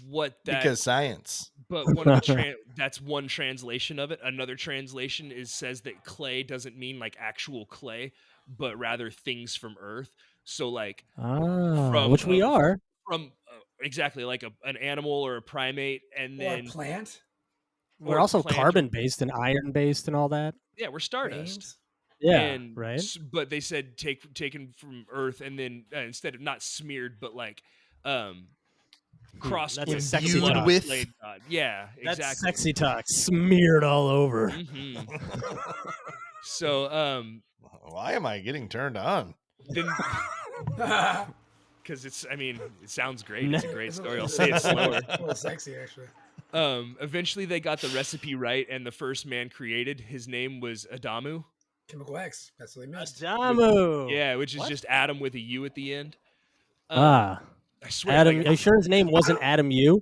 what that Because science. But one of the that's one translation of it. Another translation says that clay doesn't mean like actual clay, but rather things from Earth. So like Ah, which we are. from exactly like an animal or a primate, and Or a then plant. We're or also plant or- carbon based and iron based and all that. yeah, we're stardust. Veins. Yeah, And right. But they said taken from Earth, and then instead of not smeared, but like crossed that's with a sexy blood of talk. a slain god. Yeah, That's exactly. sexy talk. Smeared all over. Mhm. So Why am I getting turned on? then because it sounds great. It's a great story. I'll say it slower. A little sexy, actually. Eventually they got the recipe right, and the first man created, his name was Adamu. Chemical X. That's what they missed. Adamu. Yeah, which is just Adam with a U at the end. Ah, I swear, Adam. like, Are you sure his name wasn't Adam U?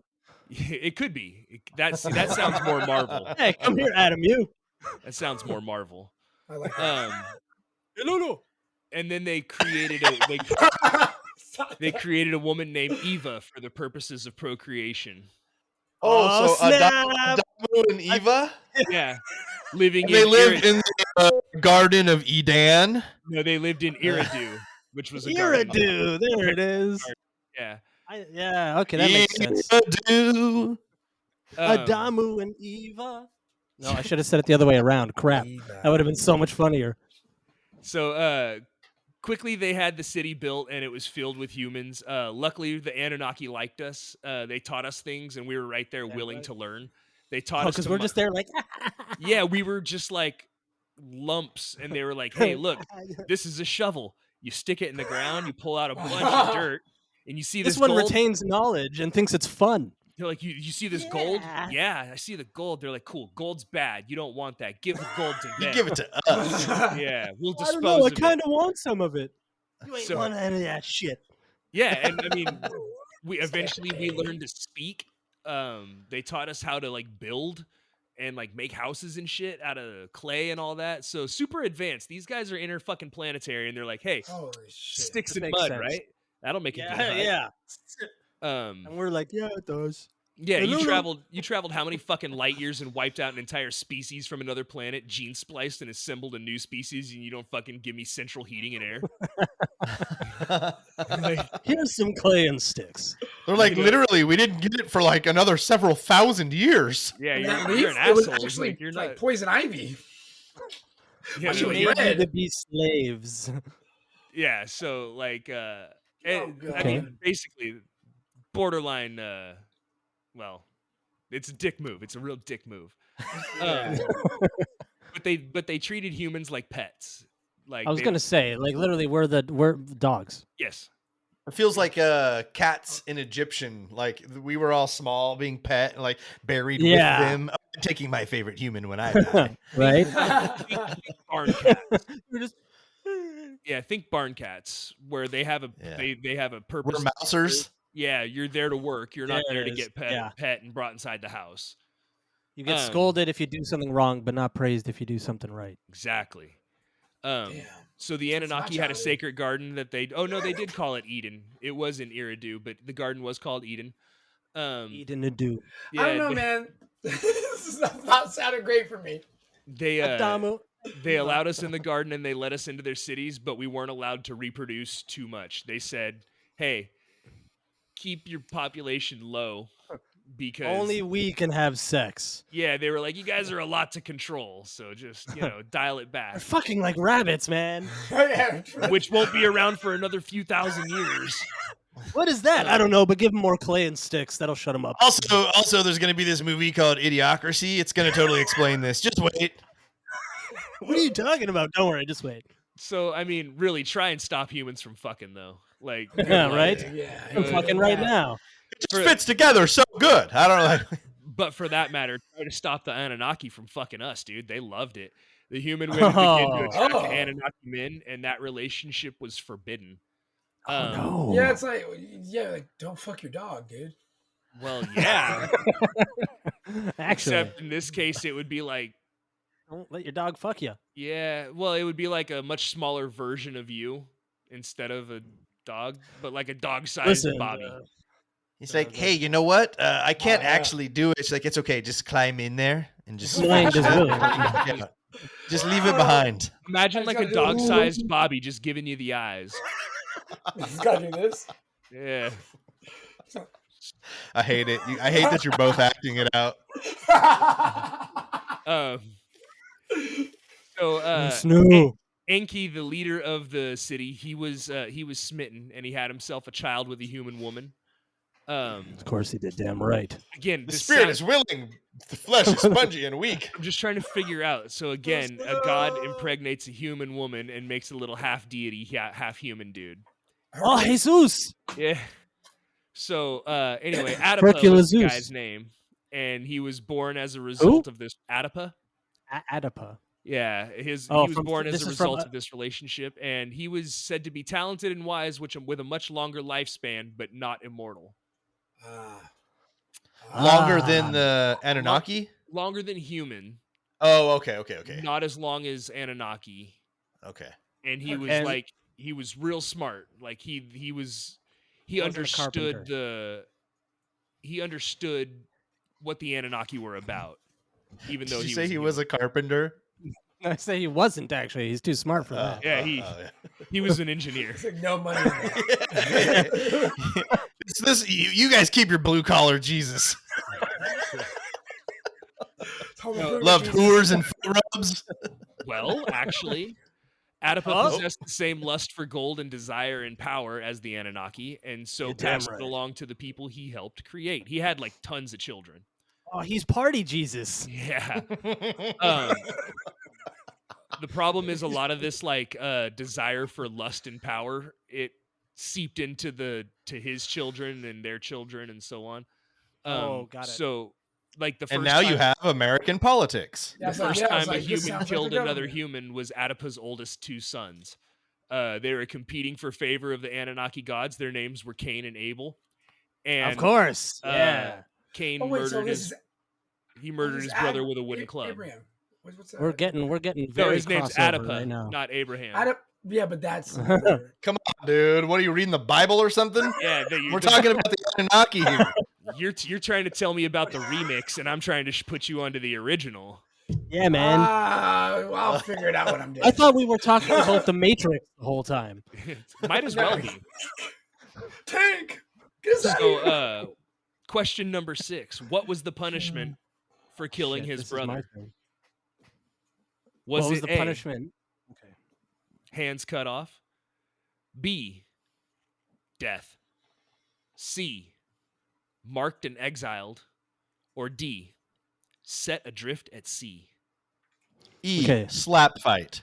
it could be. That sounds more Marvel. Hey, come here, Adam U. That sounds more Marvel. I like that. No. And then they created they created a woman named Eva for the purposes of procreation. Oh, so snap! Adamu and Eva? Yeah, living And they in lived in the Garden of Eden. No, they lived in Eridu, which was a garden. Iridu, there it is. Yeah. Yeah, okay, that makes sense. Iridu. Adamu and Eva. No, I should have said it the other way around. Crap. That would have been so much funnier. So quickly they had the city built and it was filled with humans. Luckily the Anunnaki liked us. They taught us things and we were right there willing to learn. They taught us because we're just there like yeah, we were just like lumps and they were like, hey, look, this is a shovel. You stick it in the ground, you pull out a bunch of dirt, and you see this this one gold. retains knowledge and thinks it's fun. They're like, you see this gold? Yeah, I see the gold. They're like, cool, gold's bad. You don't want that. Give the gold to them. You give it to us. Yeah, we'll I dispose don't know. I of it. kind of want some of it. You ain't So- want any of that shit. Yeah, and I mean, we learned to speak. They taught us how to like build and like make houses and shit out of clay and all that. So super advanced. These guys are interplanetary, and they're like, hey, Holy shit. sticks That and makes mud, sense. right? That'll make it good. Yeah. Yeah. And we're like, yeah, it does. Yeah, No, you no. traveled how many fucking light years and wiped out an entire species from another planet, gene spliced and assembled a new species, and you don't fucking give me central heating and air? Here's some clay and sticks. They're like, literally, we didn't get it for like another several thousand years. Yeah, And that you're an leaf, it was asshole. actually Like, you're like not. poison ivy. Yeah, She no, was Made red. you to be slaves. yeah, so like, God. I mean, basically, borderline. Well, it's a dick move. It's a real dick move. But they treated humans like pets. Like I was gonna say, like literally, we're dogs. yes. It feels like cats in Egyptian. Like we were all small, being pet, like buried Yeah. with them. I'm taking my favorite human when I die. Right? Barn cats. We're just Yeah, think barn cats, where they have a Yeah. they have a purpose. We're mousers. Yeah, you're there to work. You're not There there it to is. get pet, Yeah. pet and brought inside the house. you get Um, scolded if you do something wrong, but not praised if you do something right. Exactly. Damn. So the Anunnaki had a childhood. sacred garden that they. Oh no, they did call it Eden. It was in Eridu, but the garden was called Eden. Eat and a do. Yeah, I don't know, man. This is not sounding great for me. They Adamu. they allowed us in the garden and they let us into their cities, but we weren't allowed to reproduce too much. They said, "Hey, keep your population low because Only we can have sex. yeah." They were like, "You guys are a lot to control, so just dial it We're back." fucking like rabbits, man. Which won't be around for another few thousand years. What is that? I don't know, but give them more clay and sticks. That'll shut them up. Also, there's going to be this movie called Idiocracy. It's going to totally explain this. Just wait. What are you talking about? Don't worry, just wait. So I mean, really, try and stop humans from fucking though. Like, Yeah, right? Yeah. I'm fucking right now. It just fits together so good. I don't know. Like, But for that matter, try to stop the Anunnaki from fucking us, dude. They loved it. The human women began to attract Oh. Anunnaki men, and that relationship was forbidden. No. Yeah, it's like, like, don't fuck your dog, dude. Well, yeah. Actually, Except in this case, it would be like, don't let your dog fuck you. yeah. Well, it would be like a much smaller version of you instead of a dog, but like a dog-sized Listen, Bobby. he's like, hey, you know what? I can't yeah. actually do it. It's like, it's okay. Just climb in there and just, Mind is willing. yeah. Just leave it behind. Imagine like a dog-sized Bobby just giving you the eyes. He's got to do this. Yeah. I hate it. I hate that you're both acting it out. So No. Enki, the leader of the city, he was smitten and he had himself a child with a human woman. Of course he did. Damn right. Again, The this spirit sounds- is willing. The flesh is spongy and weak. I'm just trying to figure out. So again, a god impregnates a human woman and makes a little half deity, half human dude. Oh, Jesus. Yeah. So anyway, Adipa Hercules was the Zeus. guy's name, and he was born as a result of this. Adipa. Adipa. Yeah, he was from- born as this a is from, result of this relationship, and he was said to be talented and wise, which with a much longer lifespan, but not immortal. Longer than the Anunnaki? Longer than human, Oh, okay. not as long as Anunnaki. Okay. And he was And- like he was real smart. Like he Wasn't a understood carpenter. he understood what the Anunnaki were about, even though Did you he say was he was a carpenter? I say he wasn't actually. He's too smart for that. Yeah, he was an engineer. It's like no money in that. This you guys keep your blue collar Jesus. Loved whores and foot rubs. Well, actually, Adapa Oh. possessed the same lust for gold and desire and power as the Anunnaki, and so You're damn passed it right. along to the people he helped create. He had like tons of children. Oh, he's party Jesus. Yeah. The problem is a lot of this like desire for lust and power, it seeped into to his children and their children and so on. Oh, got it. So like the first And now time, you have American politics. the first time a human killed killed another human was Adipa's oldest two sons. They were competing for favor of the Anunnaki gods. Their names were Cain and Abel. And Of course. Yeah. Cain Oh wait, so murdered this his is he murdered his brother with a wooden club. Abraham. What's that? We're getting No, very his name's crossover Adipa, right now. not Abraham. Yeah, but that's Come on, dude. What are you reading the Bible or something? Yeah, We're talking about the Anunnaki here. You're trying to tell me about the remix, and I'm trying to put you onto the original. Yeah, man. I'll figure it out when I'm dead. I thought we were talking about the Matrix the whole time. Might as well be. Tank. Get us out of here. So, question number 6: what was the punishment for killing Shit, his this is my brother? turn. Was What was it the A, punishment? Okay. hands cut off? B, death? C, marked and exiled? Or D, set adrift at sea? E. Okay. Slap fight.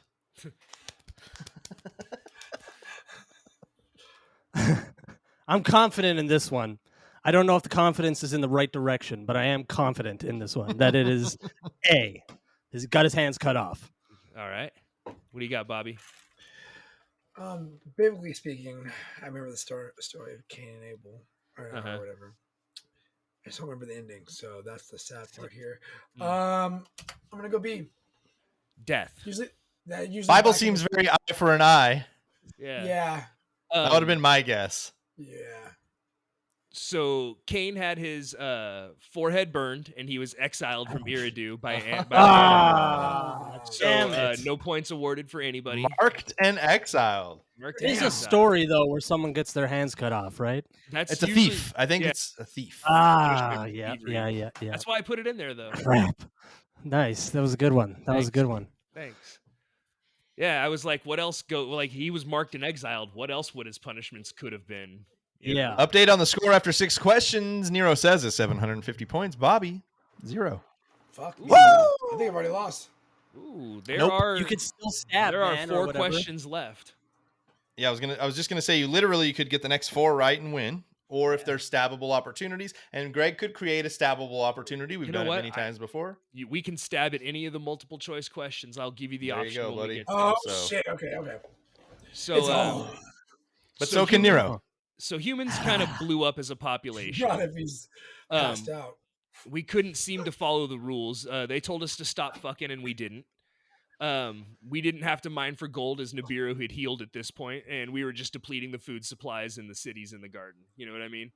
I'm confident in this one. I don't know if the confidence is in the right direction, but I am confident in this one that it is A. He's got his hands cut off. All right. What do you got, Bobby? Biblically speaking, I remember the story of Cain and Abel, or whatever. I just don't remember the ending, so that's the sad part here. I'm gonna go B. Death. Usually Bible seems very eye for an eye. Yeah. Yeah. That would have been my guess. Yeah. So Cain had his forehead burned, and he was exiled from Eridu by Damn it. no points awarded for anybody. Marked and exiled. Marked There's and a exiled. story though where someone gets their hands cut off, right? That's It's a usually- thief. I think yeah. it's a thief. Ah, Just yeah, thievery. yeah. That's why I put it in there, though. Crap. Nice. That was a good one. That was a good one. Thanks. Yeah, I was like, what else like he was marked and exiled. What else would his punishments could have been? You know? Yeah. Update on the score after 6 questions. Nero says it's 750 points. Bobby, 0. Fuck. Woo! I think I've already lost. Ooh, there Nope. are You could still stab. there are man, or 4 whatever. questions left. Yeah, I was just gonna say you could get the next 4 right and win, or if there's stabbable opportunities, and Greg could create a stabbable opportunity. We've You know done it what? many times before. We can stab at any of the multiple choice questions. I'll give you the There you option go, when we buddy. get Oh So- shit. Okay. So, It's all. But so can human- Nero. So humans kind of blew up as a population. Not if he's passed out. We couldn't seem to follow the rules. They told us to stop fucking, and we didn't. We didn't have to mine for gold as Nibiru had healed at this point, and we were just depleting the food supplies in the cities in the garden. You know what I mean?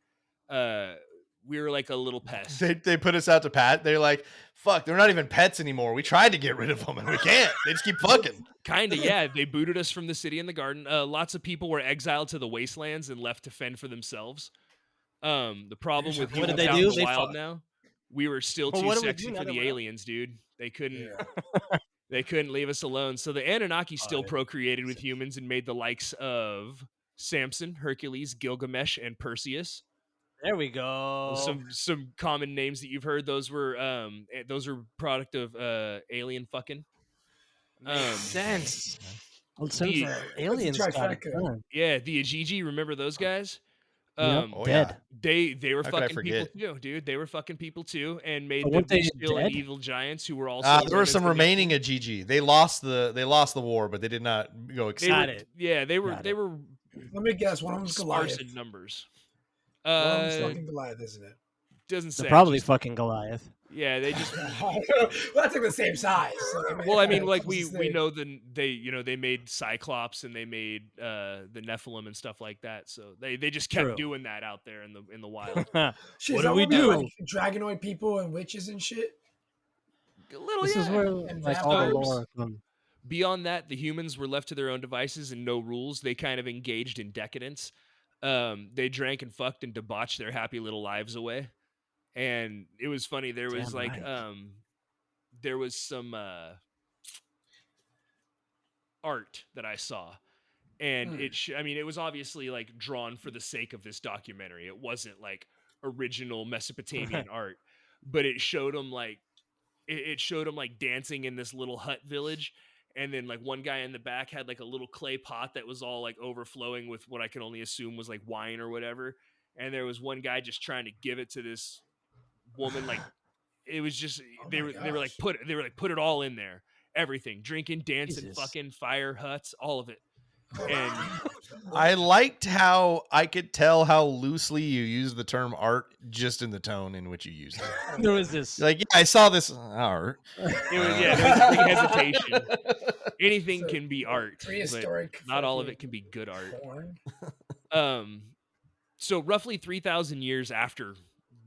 We were like a little pest. They put us out to pat. They're like, fuck, they're not even pets anymore. We tried to get rid of them and we can't. They just keep fucking. Kinda, yeah. They booted us from the city and the garden. Lots of people were exiled to the wastelands and left to fend for themselves. The problem with What did humans they out do? in the They wild fought. now, we were still Well, too what do we sexy do now for that the we're out? aliens, dude. They couldn't. Yeah. They couldn't leave us alone. So the Anunnaki still yeah. procreated with humans and made the likes of Samson, Hercules, Gilgamesh, and Perseus. There we go. Some common names that you've heard. Those were product of alien fucking. sense. Well, the- since aliens got it trifecta. done. Yeah, the Ajiji. Remember those guys? Yep, Oh, dead. yeah. They were How could I fucking people forget? too, dude. They were fucking people too, and made But the weren't they bestial and dead? evil giants who were also. There known were as some the remaining Nephilim. at GG. They lost the war, but they did not go They extinct. Got were, it. yeah, they were. Got They it. were Let me guess. One of them's sparse Goliath. in numbers. One of them's fucking Goliath, isn't it? Doesn't say. They're probably just- fucking Goliath. Yeah, they just. Well, that's like the same size. So Well, I mean, like we we know they made Cyclops and they made the Nephilim and stuff like that. So they just kept True. doing that out there in the wild. Shit, What is do that we one with, do? like dragonoid people and witches and shit? A little, This yeah. is where And like all the vampires? lore comes. Beyond that, the humans were left to their own devices and no rules. They kind of engaged in decadence. They drank and fucked and debauched their happy little lives away. And it was funny. There was Damn like right. there was some art that I saw, and I mean, it was obviously like drawn for the sake of this documentary. It wasn't like original Mesopotamian art, but it showed them like it showed them like dancing in this little hut village, and then like one guy in the back had like a little clay pot that was all like overflowing with what I can only assume was like wine or whatever, and there was one guy just trying to give it to this woman. Like it was just they were like put it all in there, everything, drinking, dancing, Jesus. fucking, fire huts, all of it. And I liked how I could tell how loosely you use the term art just in the tone in which you used it. There was this. Like, yeah, I saw this art. it was there was a big hesitation. Anything So, can be art, but prehistoric. not all of it fucking can be good art. porn. So roughly 3,000 years after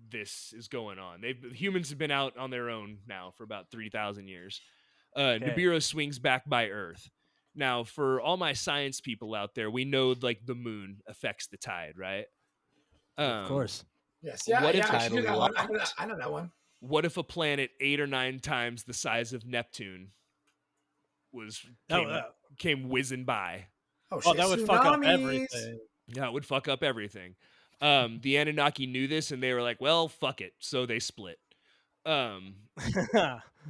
this is going on, humans have been out on their own now for about 3,000 years. Nibiru swings back by Earth. Now, for all my science people out there, we know like the moon affects the tide, right? Of course. Yes, yeah, What if yeah. I actually knew that one. tidal I know that one. What if a planet 8 or 9 times the size of Neptune came whizzing by? Oh, Oh, shit. that would fuck up Tsunamis. everything. Yeah, it would fuck up everything. The Anunnaki knew this, and they were like, "Well, fuck it," so they split.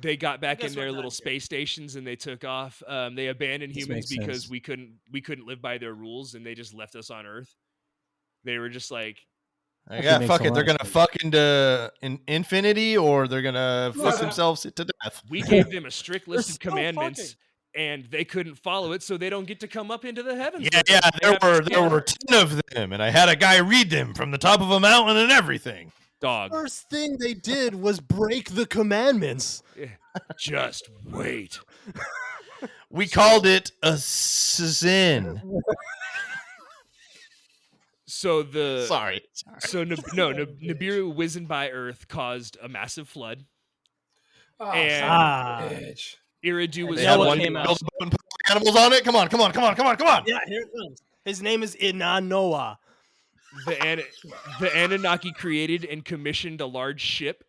They got back in guess their we're little done here. space stations and they took off. They abandoned This humans makes because sense. we couldn't live by their rules, and they just left us on Earth. They were just like, Yeah, makes fuck a it. lot They're of gonna sense. fuck into infinity, or they're gonna fuck Yeah. themselves to death. we gave them a strict list of still commandments, and they couldn't follow it, so they don't get to come up into the heavens. Yeah, with yeah. us. They have to stay There on were Earth. 10 of them, and I had a guy read them from the top of a mountain and everything. Dog. First thing they did was break the commandments. Just wait. We called it a sin. So the Sorry. so Nibiru whizzing by Earth caused a massive flood. Oh, And- bitch. Iridu was They had Noah one came to out. build up and put animals on it. Come on. Yeah, here it comes. His name is Inanoa. The Anunnaki created and commissioned a large ship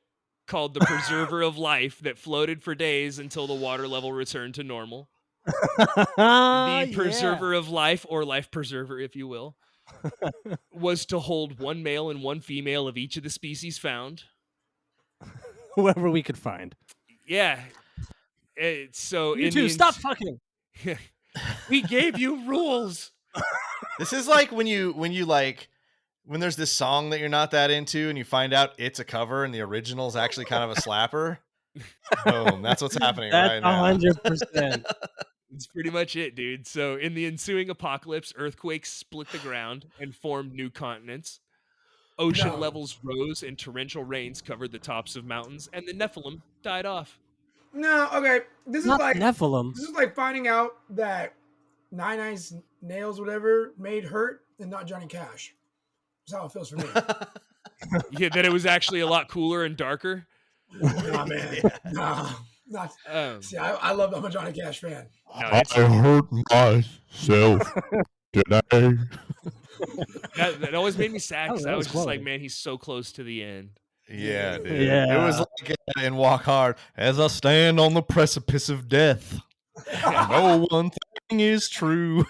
called the Preserver of Life that floated for days until the water level returned to normal. The Preserver of Life, or Life Preserver, if you will, was to hold one male and one female of each of the species found. Whoever we could find. Yeah. So You in two, the stop fucking. we gave you rules. This is like when there's this song that you're not that into and you find out it's a cover and the original is actually kind of a slapper. Boom. That's what's happening right That's now. 100%. It's pretty much it, dude. So in the ensuing apocalypse, earthquakes split the ground and formed new continents. Ocean levels rose and torrential rains covered the tops of mountains, and the Nephilim died off. No, okay. This Not is like Nephilim. this is like finding out that Nine Eyes Nails, whatever, made Hurt and not Johnny Cash. That's how it feels for me. Yeah, that it was actually a lot cooler and darker. Nah, man. Nah. Not, see, I love. I'm a Johnny Cash fan. No, I hurt myself today. that always made me sad because that I was was just like, quality. man, he's so close to the end. Yeah, dude. Yeah. It was like in Walk Hard, as I stand on the precipice of death. No one thing is true.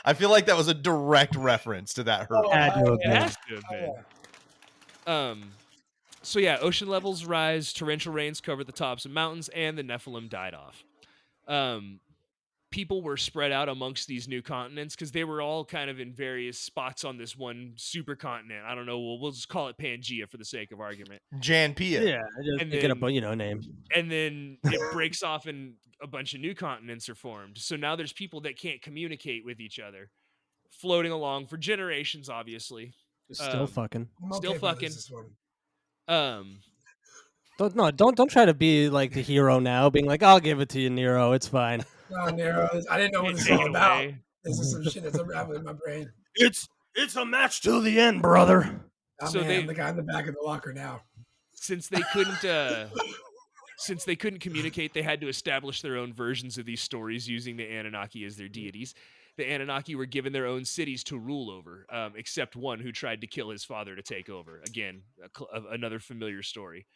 I feel like that was a direct reference to that hurt. Had to have It been. has to have been. So yeah, ocean levels rise, torrential rains cover the tops of mountains, and the Nephilim died off. People were spread out amongst these new continents because they were all kind of in various spots on this one supercontinent. I don't know. We'll just call it Pangea for the sake of argument. Janpia. Yeah, just And making then- up a name. And then it breaks off and a bunch of new continents are formed. So now there's people that can't communicate with each other, floating along for generations, obviously. Still fucking. I'm Still okay if I lose fucking. this one. Don't try to be like the hero now, being like, I'll give it to you, Nero. It's fine. No, Nero. I didn't know what this is Take all it about. away. This is some shit that's unraveling in my brain. It's a match till the end, brother. Oh, So man, I'm the guy in the back of the locker now. Since they couldn't communicate, they had to establish their own versions of these stories using the Anunnaki as their deities. The Anunnaki were given their own cities to rule over, except one who tried to kill his father to take over. Again, another familiar story.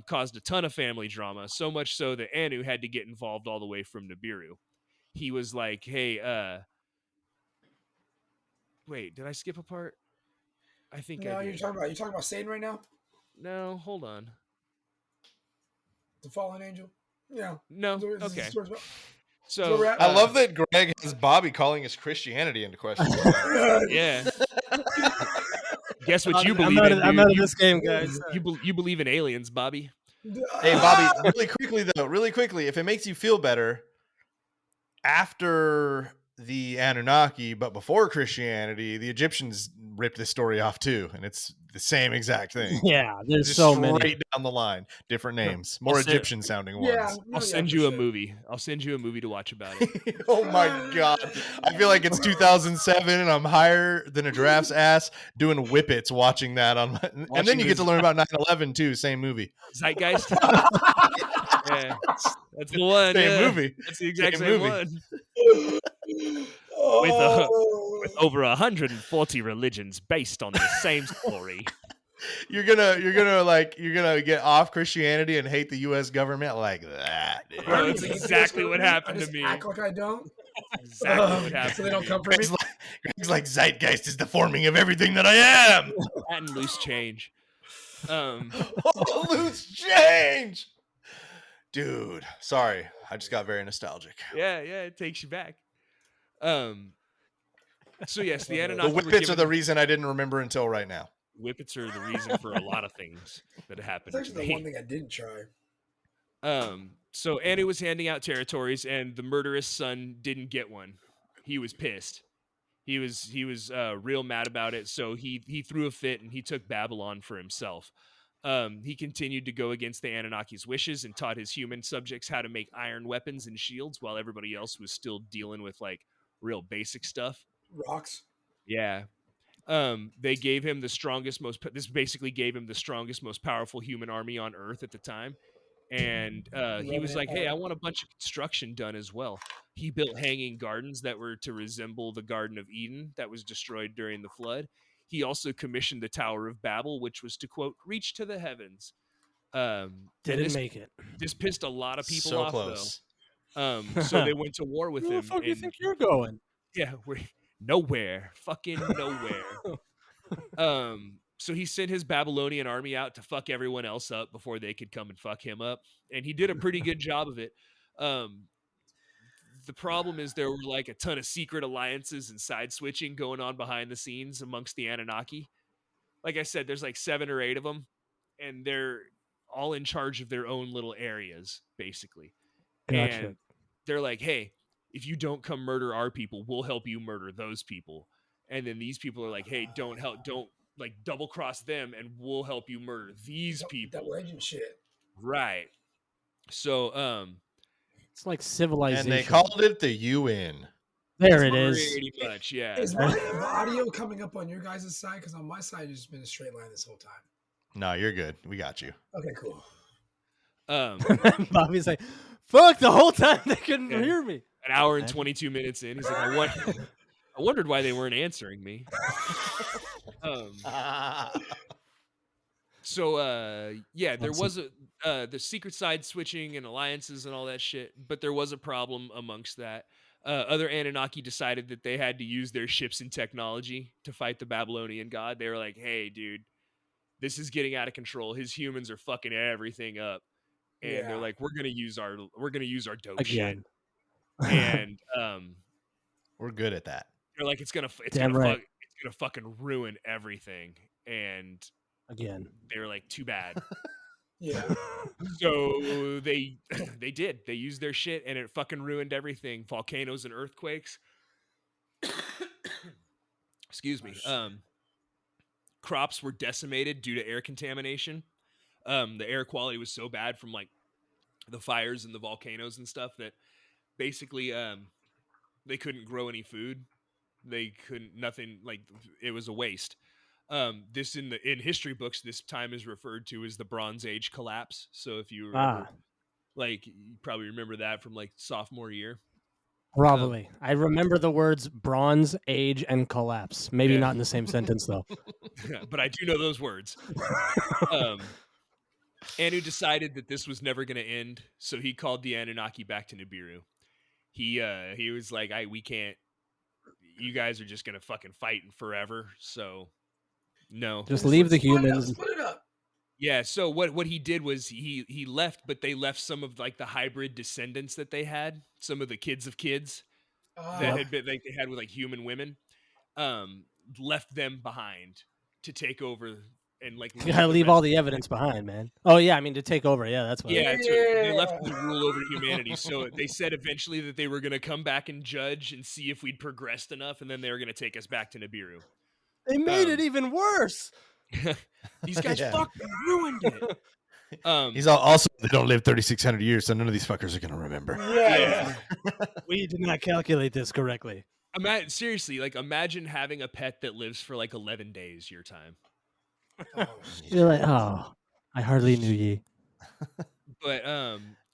Caused a ton of family drama, so much so that Anu had to get involved all the way from Nibiru. He was like, hey, wait, did I skip a part? I think No, I you're did. talking about Satan right now? No, hold on. The fallen angel? Yeah. No, This is okay. the story's about- So we're at. I love that Greg has Bobby calling his Christianity into question. yeah. Guess what you I'm believe out in, of, I'm dude? out of this game, guys. You believe in aliens, Bobby? Hey, Bobby, really quickly, if it makes you feel better, after the Anunnaki, but before Christianity, the Egyptians ripped this story off too, and it's the same exact thing. Yeah, there's Just so straight many. down the line, different names, more I'll say- Egyptian sounding Yeah. ones. I'll send you a movie. I'll send you a movie to watch about it. Oh my god, I feel like it's 2007 and I'm higher than a giraffe's ass doing whippets watching that on my, and Watching then you get this- to learn about 9/11 too, same movie. Zeitgeist. Yeah, that's the one. Same yeah. movie. That's the exact Same same movie. one. Oh. With over 140 religions based on the same story. You're gonna get off Christianity and hate the U.S. government like that. Dude. Bro, I it's hate exactly this what movie. happened I to just me. Act like I don't. Exactly what happened. So they don't to come for me. Greg's like zeitgeist is the forming of everything that I am. me. And loose change. Oh, loose change, dude. Sorry, I just got very nostalgic. Yeah, it takes you back. So yes, the The Anunnaki were whippets are given- the reason I didn't remember until right now. Whippets are the reason for a lot of things that happened That's to actually me. the one thing I didn't try. So Anu was handing out territories, and the murderous son didn't get one. He was pissed. He was real mad about it. So he threw a fit and he took Babylon for himself. He continued to go against the Anunnaki's wishes and taught his human subjects how to make iron weapons and shields, while everybody else was still dealing with like real basic stuff. Rocks. Yeah. They gave him the strongest, this basically gave him the strongest, most powerful human army on Earth at the time. And he was like, hey, I want a bunch of construction done as well. He built hanging gardens that were to resemble the Garden of Eden that was destroyed during the flood. He also commissioned the Tower of Babel, which was to, quote, reach to the heavens. Didn't make it. This pissed a lot of people So off, close. though. So they went to war with Where the him. fuck do you and- think you're going? yeah, we're nowhere. Fucking nowhere. So he sent his Babylonian army out to fuck everyone else up before they could come and fuck him up. And he did a pretty good job of it. The problem is there were like a ton of secret alliances and side switching going on behind the scenes amongst the Anunnaki. Like I said, there's like 7 or 8 of them, and they're all in charge of their own little areas, basically. Gotcha. And they're like, hey, if you don't come murder our people, we'll help you murder those people. And then these people are like, hey, don't like double cross them, and we'll help you murder these people. Double agent shit. Right. So It's like civilization. And they called it the UN. There it is. pretty much, yeah. Is my audio coming up on your guys' side? Because on my side, it's just been a straight line this whole time. No, you're good. We got you. Okay, cool. Bobby's like, fuck, the whole time they couldn't Yeah. hear me. An hour and 22 minutes in, he's like, I wondered why they weren't answering me. So yeah, there was the secret side switching and alliances and all that shit, but there was a problem amongst that. Other Anunnaki decided that they had to use their ships and technology to fight the Babylonian god. They were like, hey, dude, this is getting out of control. His humans are fucking everything up. And Yeah. they're like, we're gonna use our dope Again. shit. And We're good at that. they're like, it's gonna Damn right. it's gonna fucking ruin everything. And Again. they were like, too bad. Yeah. So they did. They used their shit, and it fucking ruined everything. Volcanoes and earthquakes. Excuse me. Crops were decimated due to air contamination. The air quality was so bad from like the fires and the volcanoes and stuff that basically they couldn't grow any food. They couldn't nothing like it was a waste. This in history books, this time is referred to as the Bronze Age collapse. So if you ever like, you probably remember that from like sophomore year. Probably. I remember the words bronze, age, and collapse. Maybe Yeah. not in the same sentence, though. But I do know those words. Anu decided that this was never going to end, so he called the Anunnaki back to Nibiru. He was like, we can't. You guys are just going to fucking fight forever. So no, Just leave the humans. Split it up. Yeah, so what he did was he left, but they left some of like the hybrid descendants that they had, some of the kids of kids that had been like they had with like human women, left them behind to take over and like You gotta leave all the evidence behind, man. Oh yeah, I mean to take over. Yeah, that's what. Yeah, they left them to rule over humanity. So they said eventually that they were going to come back and judge and see if we'd progressed enough, and then they were going to take us back to Nibiru. They made it even worse. These guys fucking ruined it. He's also they don't live 3,600 years, so none of these fuckers are gonna remember. Yeah. We did not calculate this correctly. Seriously, like imagine having a pet that lives for like 11 days your time. You're like, oh, I hardly knew ye. But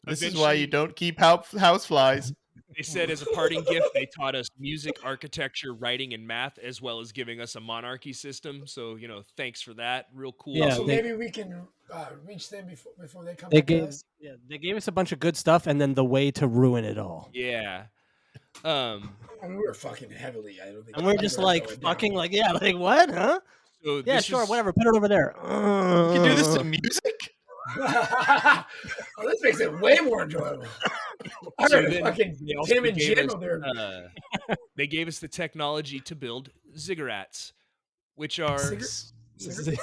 this is why you don't keep house flies. They said as a parting gift, they taught us music, architecture, writing, and math, as well as giving us a monarchy system. So, thanks for that. Real cool. Yeah, So maybe we can reach them before they come. They gave us a bunch of good stuff, and then the way to ruin it all. Yeah. I mean, we were fucking heavily. I don't think. And we're just like fucking like, yeah, like what, huh? So yeah, sure, whatever. Put it over there. You can do this to music. Oh, this makes it way more enjoyable. I heard fucking Tim and Jim over there. They gave us the technology to build ziggurats, which are ziggurats.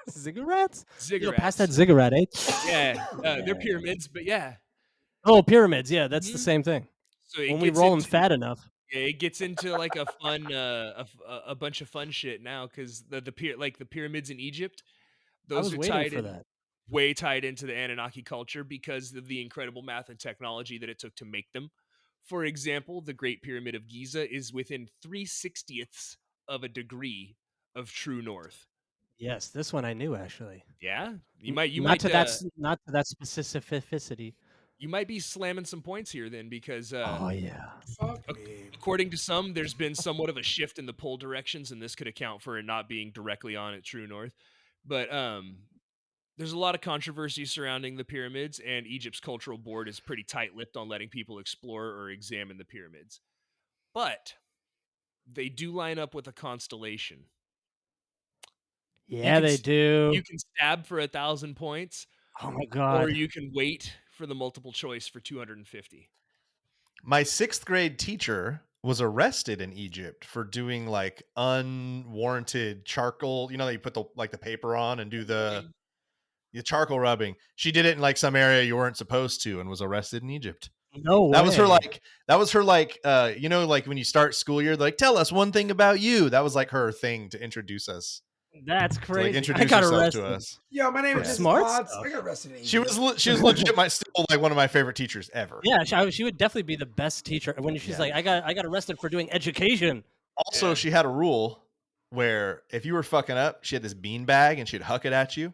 Ziggurats. Yo, pass that ziggurat, eh? Yeah, they're pyramids, but yeah. Oh, pyramids. Yeah, that's the same thing. So when we roll them fat enough. Yeah, it gets into like a fun, a bunch of fun shit now because the pyramids in Egypt, those are way tied into the Anunnaki culture because of the incredible math and technology that it took to make them. For example, the Great Pyramid of Giza is within 3/60ths of a degree of true north. Yes, this one I knew actually. Yeah, not to that specificity. You might be slamming some points here then because oh yeah. According to some, there's been somewhat of a shift in the pole directions, and this could account for it not being directly on at true north. But there's a lot of controversy surrounding the pyramids, and Egypt's cultural board is pretty tight-lipped on letting people explore or examine the pyramids. But they do line up with a constellation. Yeah, they do. You can stab for 1,000 points. Oh my god. Or you can wait for the multiple choice for 250. My 6th grade teacher was arrested in Egypt for doing like unwarranted charcoal. You know, you put the paper on and do the charcoal rubbing. She did it in like some area you weren't supposed to and was arrested in Egypt. No way. That was her like like when you start school year, like tell us one thing about you. That was like her thing to introduce us. That's crazy. Like, introduce herself to us. Yo, my name is Smart Potts. I got arrested in Egypt. She was legit still like one of my favorite teachers ever. Yeah, she would definitely be the best teacher. When she's like, I got arrested for doing education. Also, she had a rule where if you were fucking up, she had this bean bag and she'd huck it at you.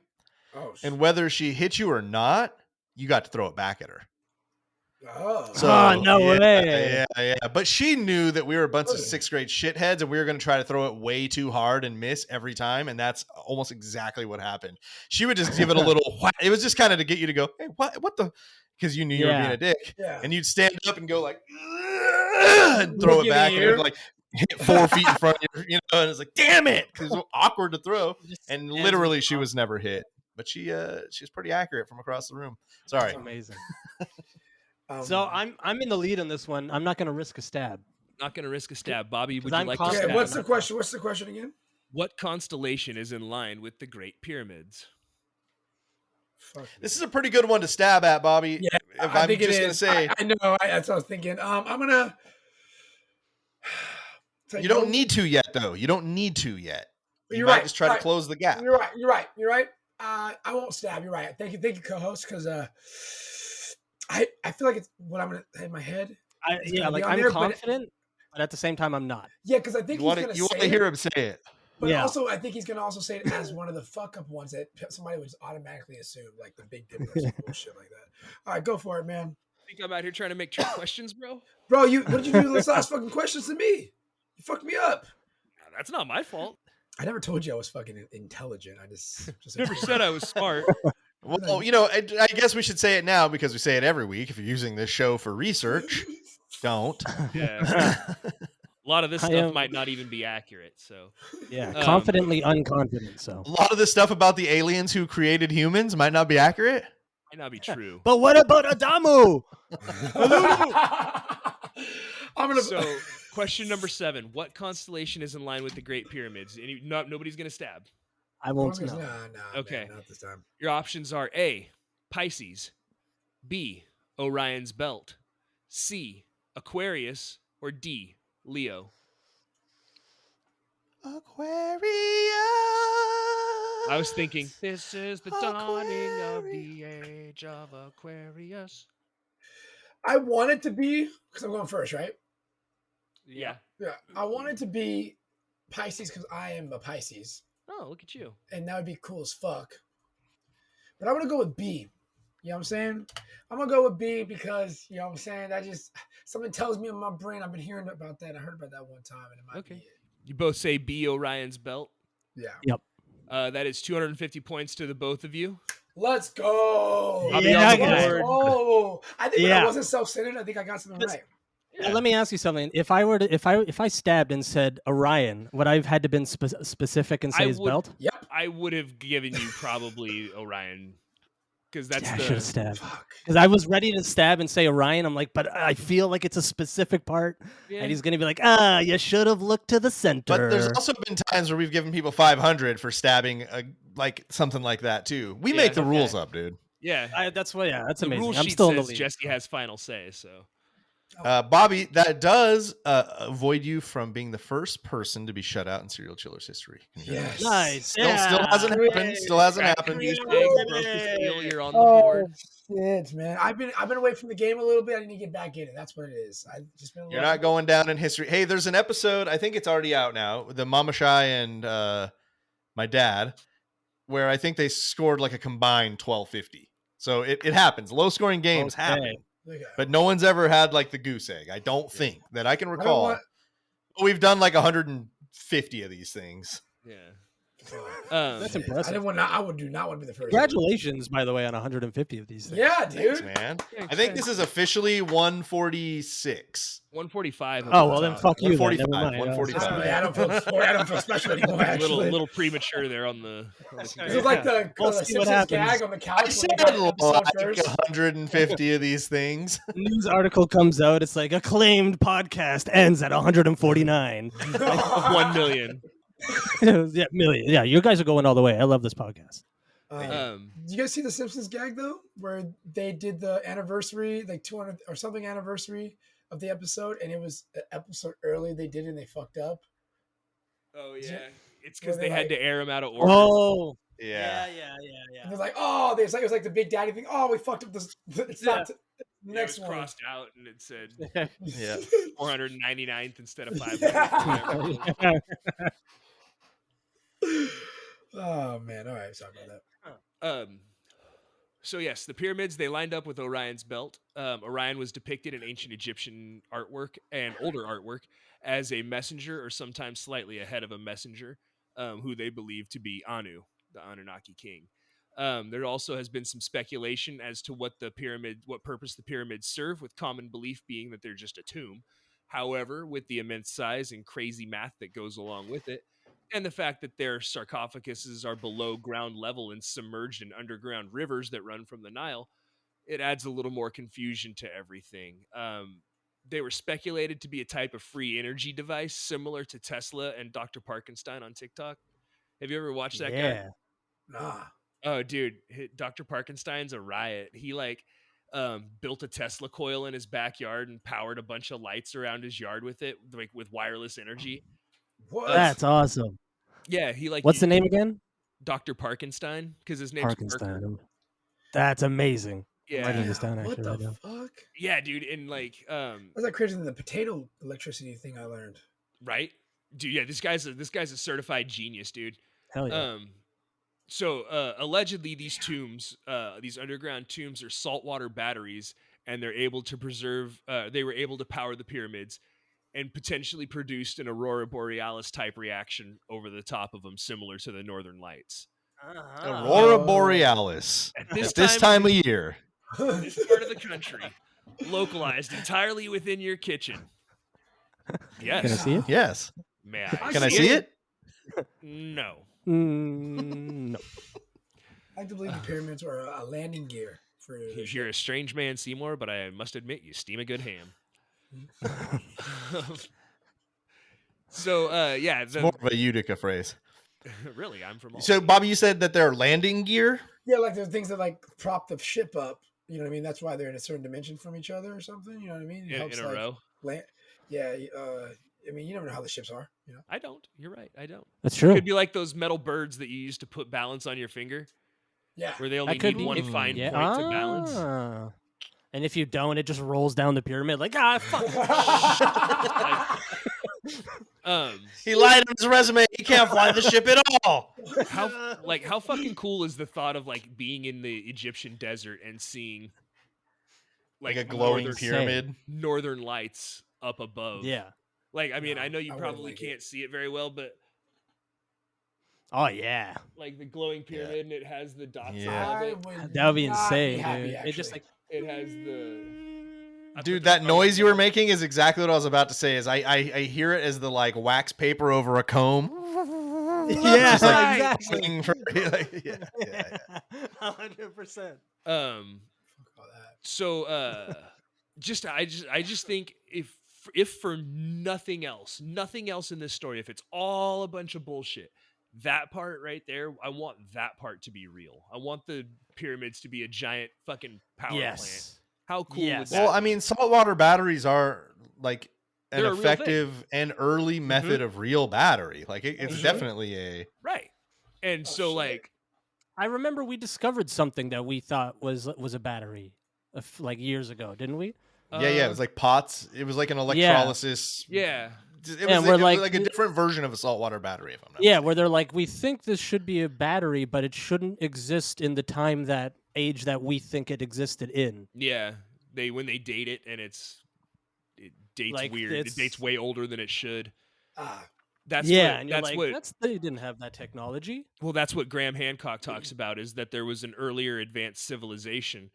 Oh, and whether she hit you or not, you got to throw it back at her. Oh, no way. Yeah. But she knew that we were a bunch of 6th grade shitheads and we were going to try to throw it way too hard and miss every time. And that's almost exactly what happened. She would just give it a little whack. It was just kind of to get you to go, hey, what the? Because you knew you were being a dick. Yeah. And you'd stand up and go like, and throw it back. And it would like hit 4 feet in front of you, and it's like, damn it. Because it was awkward to throw. And literally she was never hit. But she's pretty accurate from across the room. Sorry. That's amazing. So I'm in the lead on this one. I'm not going to risk a stab. Not going to risk a stab. Bobby, would you like to stab? stab? What's the question? What's the question again? What constellation is in line with the Great Pyramids? This is a pretty good one to stab at, Bobby. Yeah, I'm just going to say. I know. That's what I was thinking. I'm going to. You don't need to yet, though. You don't need to yet. You You're might right. just try to close the gap. You're right. I won't stab. You're right. Thank you, co-host. Because I feel like it's what I'm gonna in my head. He's Yeah, gonna be like on I'm there, confident, but at the same time, I'm not. Yeah, because I think You he's want gonna to say hear it, him say it. but Yeah. also I think he's gonna also say it as one of the fuck up ones that somebody would just automatically assume, like the Big Dipper or some bullshit like that. All right, go for it, man. Think I'm out here trying to make trick questions, bro? Bro, what did you do this last fucking questions to me? You fucked me up. Nah, that's not my fault. I never told you I was fucking intelligent. I just Never said I was smart. Well, you know, I guess we should say it now because we say it every week. If you're using this show for research, don't. Yeah. A lot of this I stuff am- might not even be accurate. So Yeah, confidently unconfident. So, A lot of the stuff about the aliens who created humans might not be accurate. might not be true. but what about Adamu? I'm gonna. So, question number 7: what constellation is in line with the Great Pyramids? Nobody's gonna stab. I won't Nah, know. Okay. man, not this time. Your options are A, Pisces, B, Orion's Belt, C, Aquarius, or D, Leo. Aquarius. I was thinking, this is the dawning of the age of Aquarius. I want it to be because I'm going first, right? Yeah. Yeah, I want it to be Pisces because I am a Pisces, Oh, look at you. and that would be cool as fuck. But I'm gonna go with B. You know what I'm saying? I'm gonna go with B because you know what I'm saying. That just something tells me in my brain. I've been hearing about that. I heard about that one time, and it might be it. You both say B, Orion's Belt. Yeah. Yep. That is 250 points to the both of you. Let's go. I'll be on the guys. board. Oh, I think when Yeah. I wasn't self-centered, I think I got something right. Well, let me ask you something. If I stabbed and said Orion, would I have had to been specific and say I his would- belt? Yep. I would have given you probably Orion because that's Yeah, I should have the. stabbed. Fuck. Because I was ready to stab and say Orion. I'm like, but I feel like it's a specific part. Yeah. And he's going to be like, you should have looked to the center. But there's also been times where we've given people 500 for stabbing, like something like that too. We Yeah, make the okay. rules up, dude. Yeah. That's that's The amazing. rule I'm sheet still in the says lead. Jesse has final say. So Bobby, that does avoid you from being the first person to be shut out in Serial Chiller's history. Yes. Nice. Still Yeah. hasn't happened. Still hasn't happened. Goose Yeah. egg, broke the seal, you're on the Oh board. shit, man! I've been away from the game a little bit. I need to get back in it. That's what it is. I've just been. You're not going down in history. Hey, there's an episode. I think it's already out now. The Mama Shy and my dad, where I think they scored like a combined 1250. So it happens. Low scoring games Okay. happen, Okay. but no one's ever had like the goose egg. I don't think that I can I don't recall. want- We've done like 150 of these things. Yeah. That's I impressive. didn't want. I would do not want to be the first. Congratulations, by the way, on 150 of these things. Yeah, dude. Thanks, man. I think this is officially 146. 145. Oh, well, then fuck you. Then. 145, Never mind. 145. I don't feel special anymore. A Actually, little premature there on the. This is like the We'll see what Simpsons happens. gag on the couch. I when said they got episode like first. 150 of these things. News article comes out. It's like acclaimed podcast ends at 149. 1 million. Yeah, million. Yeah, you guys are going all the way. I love this podcast. Um, Did you guys see the Simpsons gag though, where they did the anniversary, like 200 or something anniversary of the episode, and it was an episode early they did it and they fucked up. oh yeah. yeah, it's because Were they they had like- to air them out of order. Oh, Yeah. And they're like, oh, it was like the Big Daddy thing. Oh, we fucked up this. It's not Yeah, next it was one. crossed out and it said Yeah. 499th instead of 500. Yeah. Oh man! All right, sorry about that. So yes, the pyramids, they lined up with Orion's belt. Orion was depicted in ancient Egyptian artwork and older artwork as a messenger, or sometimes slightly ahead of a messenger, who they believe to be Anu, the Anunnaki king. There also has been some speculation as to what purpose the pyramids serve, with common belief being that they're just a tomb. However, with the immense size and crazy math that goes along with it, and the fact that their sarcophaguses are below ground level and submerged in underground rivers that run from the Nile, it adds a little more confusion to everything. They were speculated to be a type of free energy device similar to Tesla and Dr. Parkenstein on TikTok. Have you ever watched that guy? Nah. Oh, dude, Dr. Parkenstein's a riot. He built a Tesla coil in his backyard and powered a bunch of lights around his yard with it, like with wireless energy. What? That's awesome. Yeah, he What's the name again? Dr. Parkenstein, because his name's Parker. Parkenstein. That's amazing. Yeah. Writing this down what actually the right now. fuck? Yeah, dude, and like, That's like crazy than the potato electricity thing I learned. right, dude. Yeah, this guy's a certified genius, dude. Hell yeah. So allegedly, these tombs, these underground tombs, are saltwater batteries, and they're able to preserve. They were able to power the pyramids, and potentially produced an aurora borealis type reaction over the top of them, similar to the Northern Lights. Aurora Borealis. At This this time of year. This part of the country, localized entirely within your kitchen. Yes. Can I see it? Yes. May I? Can I see it? No. No. I like to believe the pyramids are a landing gear for. You're a strange man, Seymour, but I must admit you steam a good ham. So yeah, It's more of a Utica phrase. really, I'm from. So, Bobby, you said that they're landing gear. Yeah, like there's things that like prop the ship up. You know what I mean? That's why they're in a certain dimension from each other or something. You know what I mean? It helps, in a like, row. Land. Yeah. I mean, you never know how the ships are. You know. I don't. You're right. I don't. That's It true. could be like those metal birds that you use to put balance on your finger, Yeah. where they only could need be. one fine Yeah. point to balance. And if you don't, it just rolls down the pyramid like fuck. He lied on his resume. He can't fly the ship at all. How fucking cool is the thought of like being in the Egyptian desert and seeing Like a glowing northern, pyramid. northern lights up above? Yeah. Like, I mean, I know you I wouldn't probably like can't it. see it very well, but Oh yeah. like the glowing pyramid and it has the dots Yeah. above it. That would be not insane, happy, dude. It just actually. like It has the Dude, that noise you were making is exactly what I was about to say. Is I hear it as the like wax paper over a comb. yeah, Just, like, exactly. playing for- like, yeah. 100%. Fuck all that. So I just think if for nothing else in this story, if it's all a bunch of bullshit, that part right there, I want that part to be real. I want the pyramids to be a giant fucking power plant. Yes. How cool Yes. would that Well, I be? mean, saltwater batteries are like an They're a real thing. effective and early method of real battery. Like it's Mhm. definitely a. Right. And so shit. like I remember we discovered something that we thought was a battery like years ago, didn't we? Yeah. It was like pots. It was like an electrolysis. yeah. It Yeah, was, we're it was like- like a different version of a saltwater battery, if I'm not Yeah, mistaken. where they're like, we think this should be a battery, but it shouldn't exist in the time that age that we think it existed in. Yeah. When they date it and it dates Like, weird. It it's- dates way older than it should. Ah, That's yeah, what, and you're that's like, what they didn't have that technology. Well, that's what Graham Hancock talks about, is that there was an earlier advanced civilization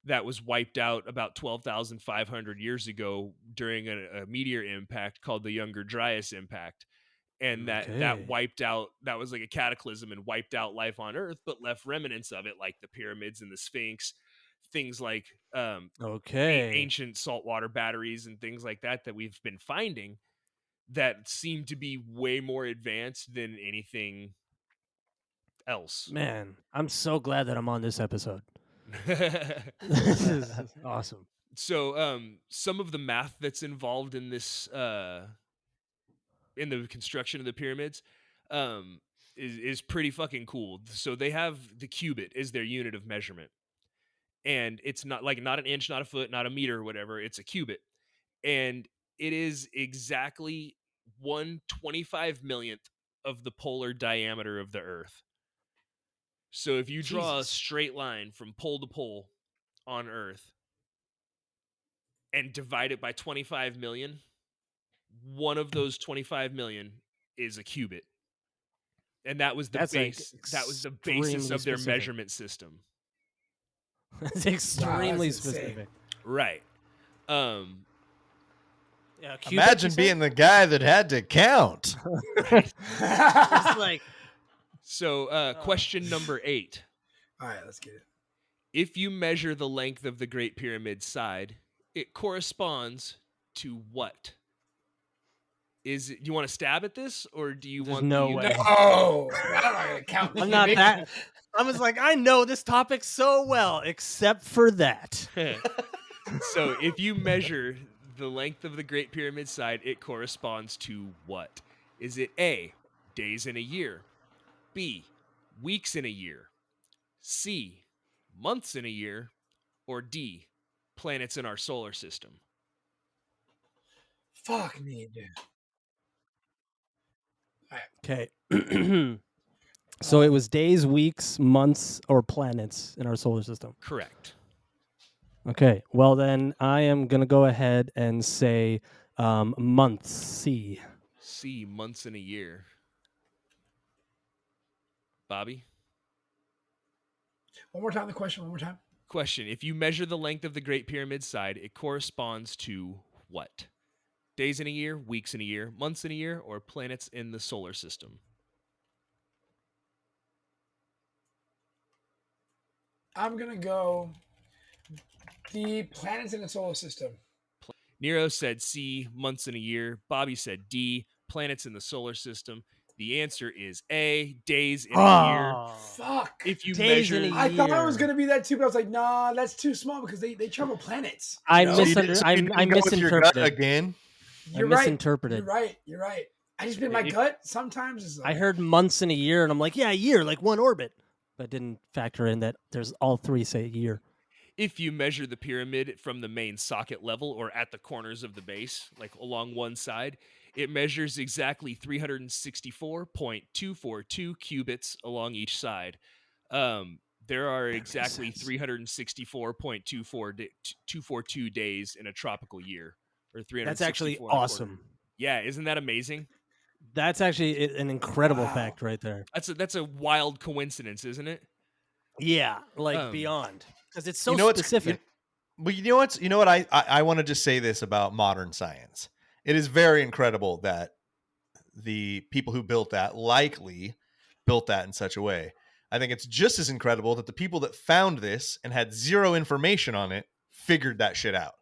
that was wiped out about 12,500 years ago during a meteor impact called the Younger Dryas impact. And that Okay. wiped out, that was like a cataclysm and wiped out life on Earth, but left remnants of it, like the pyramids and the Sphinx, things like Okay. ancient saltwater batteries and things like that we've been finding that seem to be way more advanced than anything else. Man, I'm so glad that I'm on this episode. This is awesome. So some of the math that's involved in this in the construction of the pyramids is pretty fucking cool. So they have the cubit is their unit of measurement, and it's not an inch, not a foot, not a meter or whatever. It's a cubit, and it is exactly 1/25 millionth of the polar diameter of the Earth. So if you draw a Jesus. straight line from pole to pole on Earth and divide it by 25 million, one of those 25 million is a cubit. And that was the That's, like, base. That was the basis extremely of their specific. measurement system. It's extremely insane. specific. Right. Yeah, cubit, Imagine you said? being the guy that had to count. It's like So question number 8. all right, let's get it. If you measure the length of the Great Pyramid's side, it corresponds to what? Is it, you want to stab at this, or do you There's want no the way. No, I'm not gonna count. I'm not that. I was like, I know this topic so well, except for that. So if you measure the length of the Great Pyramid side, it corresponds to what? Is it A, days in a year, B, weeks in a year, C, months in a year, or D, planets in our solar system? Fuck me, dude. Okay. So it was days, weeks, months, or planets in our solar system. Correct. Okay. Well, then I am going to go ahead and say months, C. C, months in a year. Bobby? One more time, the question, one more time. Question. If you measure the length of the Great Pyramid side, it corresponds to what? Days in a year, weeks in a year, months in a year, or planets in the solar system? I'm going to go the planets in the solar system. Nero said C, months in a year. Bobby said D, planets in the solar system. The answer is A, days in a year. Fuck. If you Days measure, in a I thought it was year. going to be that too, but I was like, nah, that's too small because they travel planets. I know? So you didn't I go with your gut misinterpreted. again. You're I right. misinterpreted. You're right. You're right. I just been my If- gut sometimes is like, I heard months in a year, and I'm like, yeah, a year, like one orbit. But didn't factor in that there's all three say a year. if you measure the pyramid from the main socket level or at the corners of the base, like along one side, it measures exactly 364.242 cubits along each side. There are exactly sense. 364.242 days in a tropical year, or 364. That's actually and a quarter. awesome. Yeah, isn't that amazing? That's actually an incredible Wow. fact right there. That's a wild coincidence, isn't it? Yeah, like Um, beyond, because it's so You know what's specific. Well, you know what I want to just say this about modern science. It is very incredible that the people who built that likely built that in such a way. I think it's just as incredible that the people that found this and had zero information on it figured that shit out.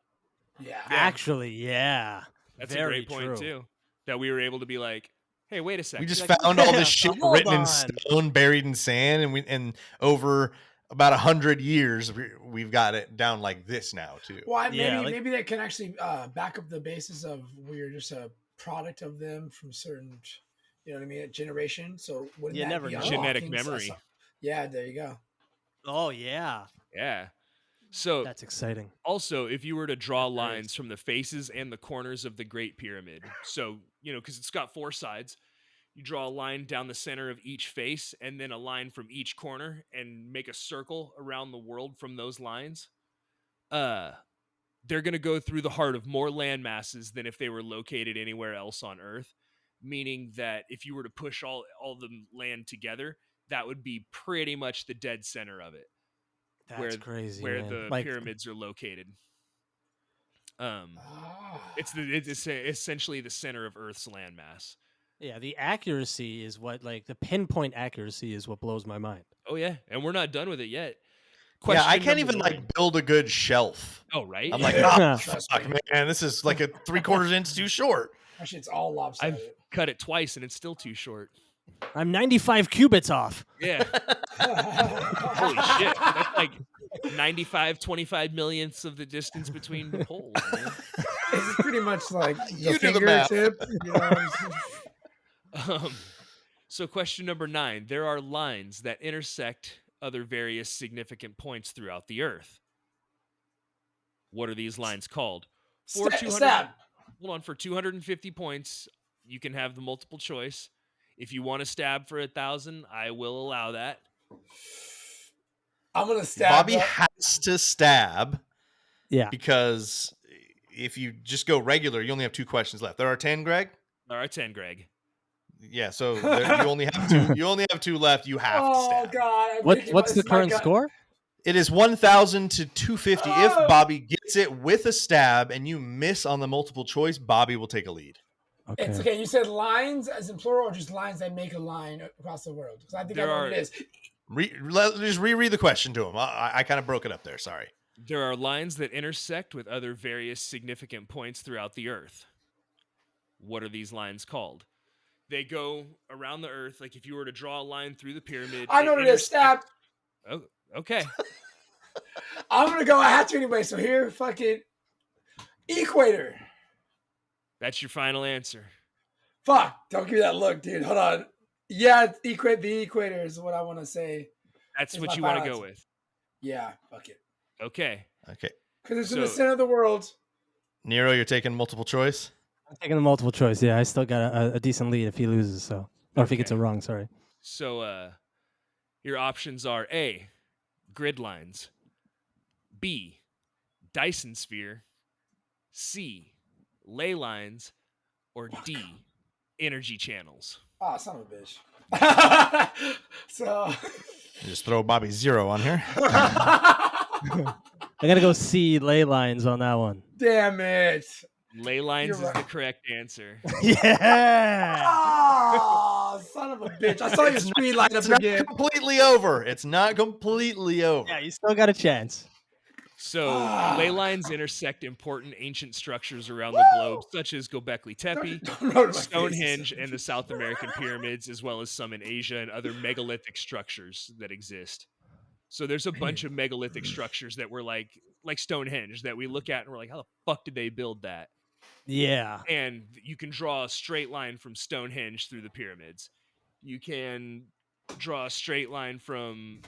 yeah. Actually, yeah, That's very a great point true. too. That we were able to be like, hey, wait a second. We just Like, found all this yeah, shit hold written in on. stone, buried in sand, and over about 100 years, we've got it down like this now too. Well, Yeah, like- maybe they can actually back up the basis of we're just a product of them from certain, you know what I mean, a generation. So wouldn't You that never be know. Genetic unlocking memory. Yeah, there you go. Oh yeah, Yeah. So that's exciting. also, if you were to draw That lines is. from the faces and the corners of the Great Pyramid, so, because it's got four sides, you draw a line down the center of each face and then a line from each corner and make a circle around the world from those lines. They're going to go through the heart of more land masses than if they were located anywhere else on Earth, meaning that if you were to push all the land together, that would be pretty much the dead center of it. That's crazy. Where man. the Like, pyramids are located. Ah. It's essentially the center of Earth's landmass. yeah, the accuracy is what, like, the pinpoint accuracy is what blows my mind. Oh yeah, and we're not done with it yet. Yeah, I Question can't number even nine. like build a good shelf. Oh right. I'm like, Yeah. Trust fuck, me. man, this is like a 3/4 inch too short. Actually, it's all lopsided. I've cut it twice and it's still too short. I'm 95 cubits off. Yeah. Holy shit. That's like 25 millionths of the distance between the poles. Man. This is pretty much like the You do the math. fingertip. You know, So question number 9. There are lines that intersect other various significant points throughout the Earth. What are these lines called? For 200 stab. Hold on, for 250 points, you can have the multiple choice. If you want to stab for 1,000, I will allow that. I'm gonna stab. Bobby up. has to stab Yeah. because if you just go regular, you only have 2 questions left. There are 10, Greg. There are 10, Greg. Yeah, so you only have 2. You only have 2 left. You have to Oh stab. God! I'm What's thinking about the this, my current gut. score? It is 1,000 to 250. If Oh. Bobby gets it with a stab and you miss on the multiple choice, Bobby will take a lead. Okay. It's okay. You said lines as in plural, or just lines that make a line across the world? Because I think I know what it is. Just reread the question to him. I kind of broke it up there. Sorry. There are lines that intersect with other various significant points throughout the Earth. What are these lines called? They go around the Earth. Like if you were to draw a line through the pyramid. I know what it is. Stab. Oh, okay. I'm gonna go. I have to anyway. So here, fucking equator. That's your final answer. Fuck! Don't give me that look, dude. Hold on. Yeah, the equator is what I want to say. That's It's what my you want to final go answer. with. Yeah, fuck it. Okay. Okay. Because it's in the So- center of the world. Nero, you're taking multiple choice. I'm taking the multiple choice. Yeah, I still got a decent lead if he loses. So, or if he gets it Okay. wrong. Sorry. So your options are A, grid lines, B, Dyson sphere, C, ley lines, or D, energy channels. Oh, son of a bitch. So. Just throw Bobby 0 on here. I gotta go see ley lines on that one. Damn it. Ley lines You're is right. the correct answer. Yeah. Oh, son of a bitch. I saw your screen light up It's not again. completely over. It's not completely over. Yeah, you still got a chance. So Fuck. ley lines intersect important ancient structures around the globe, such as Göbekli Tepe, Don't rub my face. Stonehenge, and the South American pyramids, as well as some in Asia and other megalithic structures that exist. So there's a bunch of megalithic structures that were like Stonehenge that we look at and we're like, how the fuck did they build that? Yeah. And you can draw a straight line from Stonehenge through the pyramids. You can draw a straight line from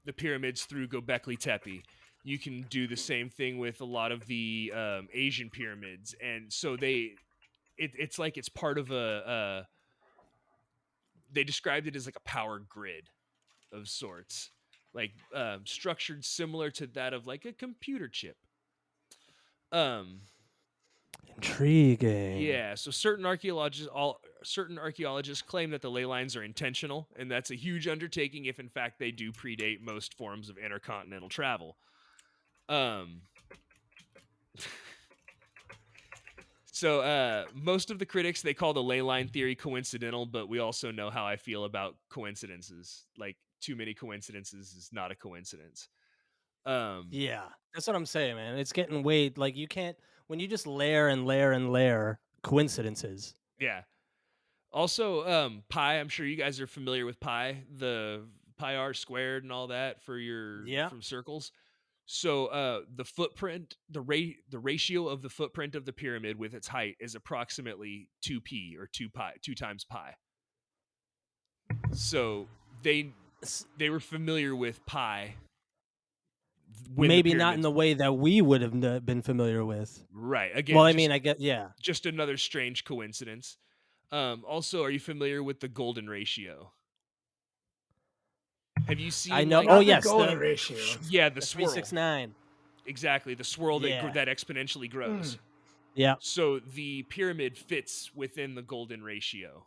the pyramids through Göbekli Tepe. You can do the same thing with a lot of the Asian pyramids, and so it's like it's part of a. They described it as like a power grid of sorts, like structured similar to that of like a computer chip. Intriguing. Yeah, so certain archaeologists claim that the ley lines are intentional, and that's a huge undertaking if in fact they do predate most forms of intercontinental travel. So most of the critics, they call the ley line theory coincidental, but we also know how I feel about coincidences. Like, too many coincidences is not a coincidence. Yeah, that's what I'm saying, man. It's getting way like you can't when you just layer and layer and layer coincidences. Yeah. Also, pi, I'm sure you guys are familiar with pi, the pi r squared and all that for your from circles. So the footprint, the ratio of the footprint of the pyramid with its height is approximately 2p or 2 times pi. So they were familiar with pi. Maybe not in the way that we would have been familiar with. Right. Again, well, I mean, I get just another strange coincidence. Also, are you familiar with the golden ratio? Have you seen? I know. Like, oh yes, the golden ratio. Yeah, the swirl. 369. Exactly, the swirl that exponentially grows. Yeah. So the pyramid fits within the golden ratio.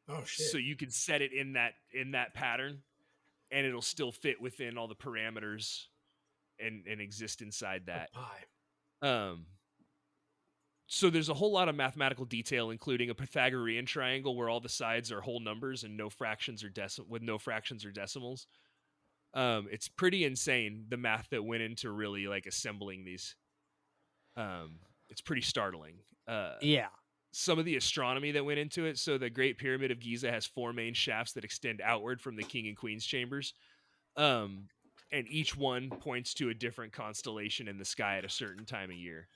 Oh shit. So you can set it in that pattern, and it'll still fit within all the parameters and exist inside that. So there's a whole lot of mathematical detail, including a Pythagorean triangle where all the sides are whole numbers and no fractions or decimals. It's pretty insane, the math that went into really like assembling these. It's pretty startling. Yeah. Some of the astronomy that went into it. So the Great Pyramid of Giza has 4 main shafts that extend outward from the king and queen's chambers. And each one points to a different constellation in the sky at a certain time of year.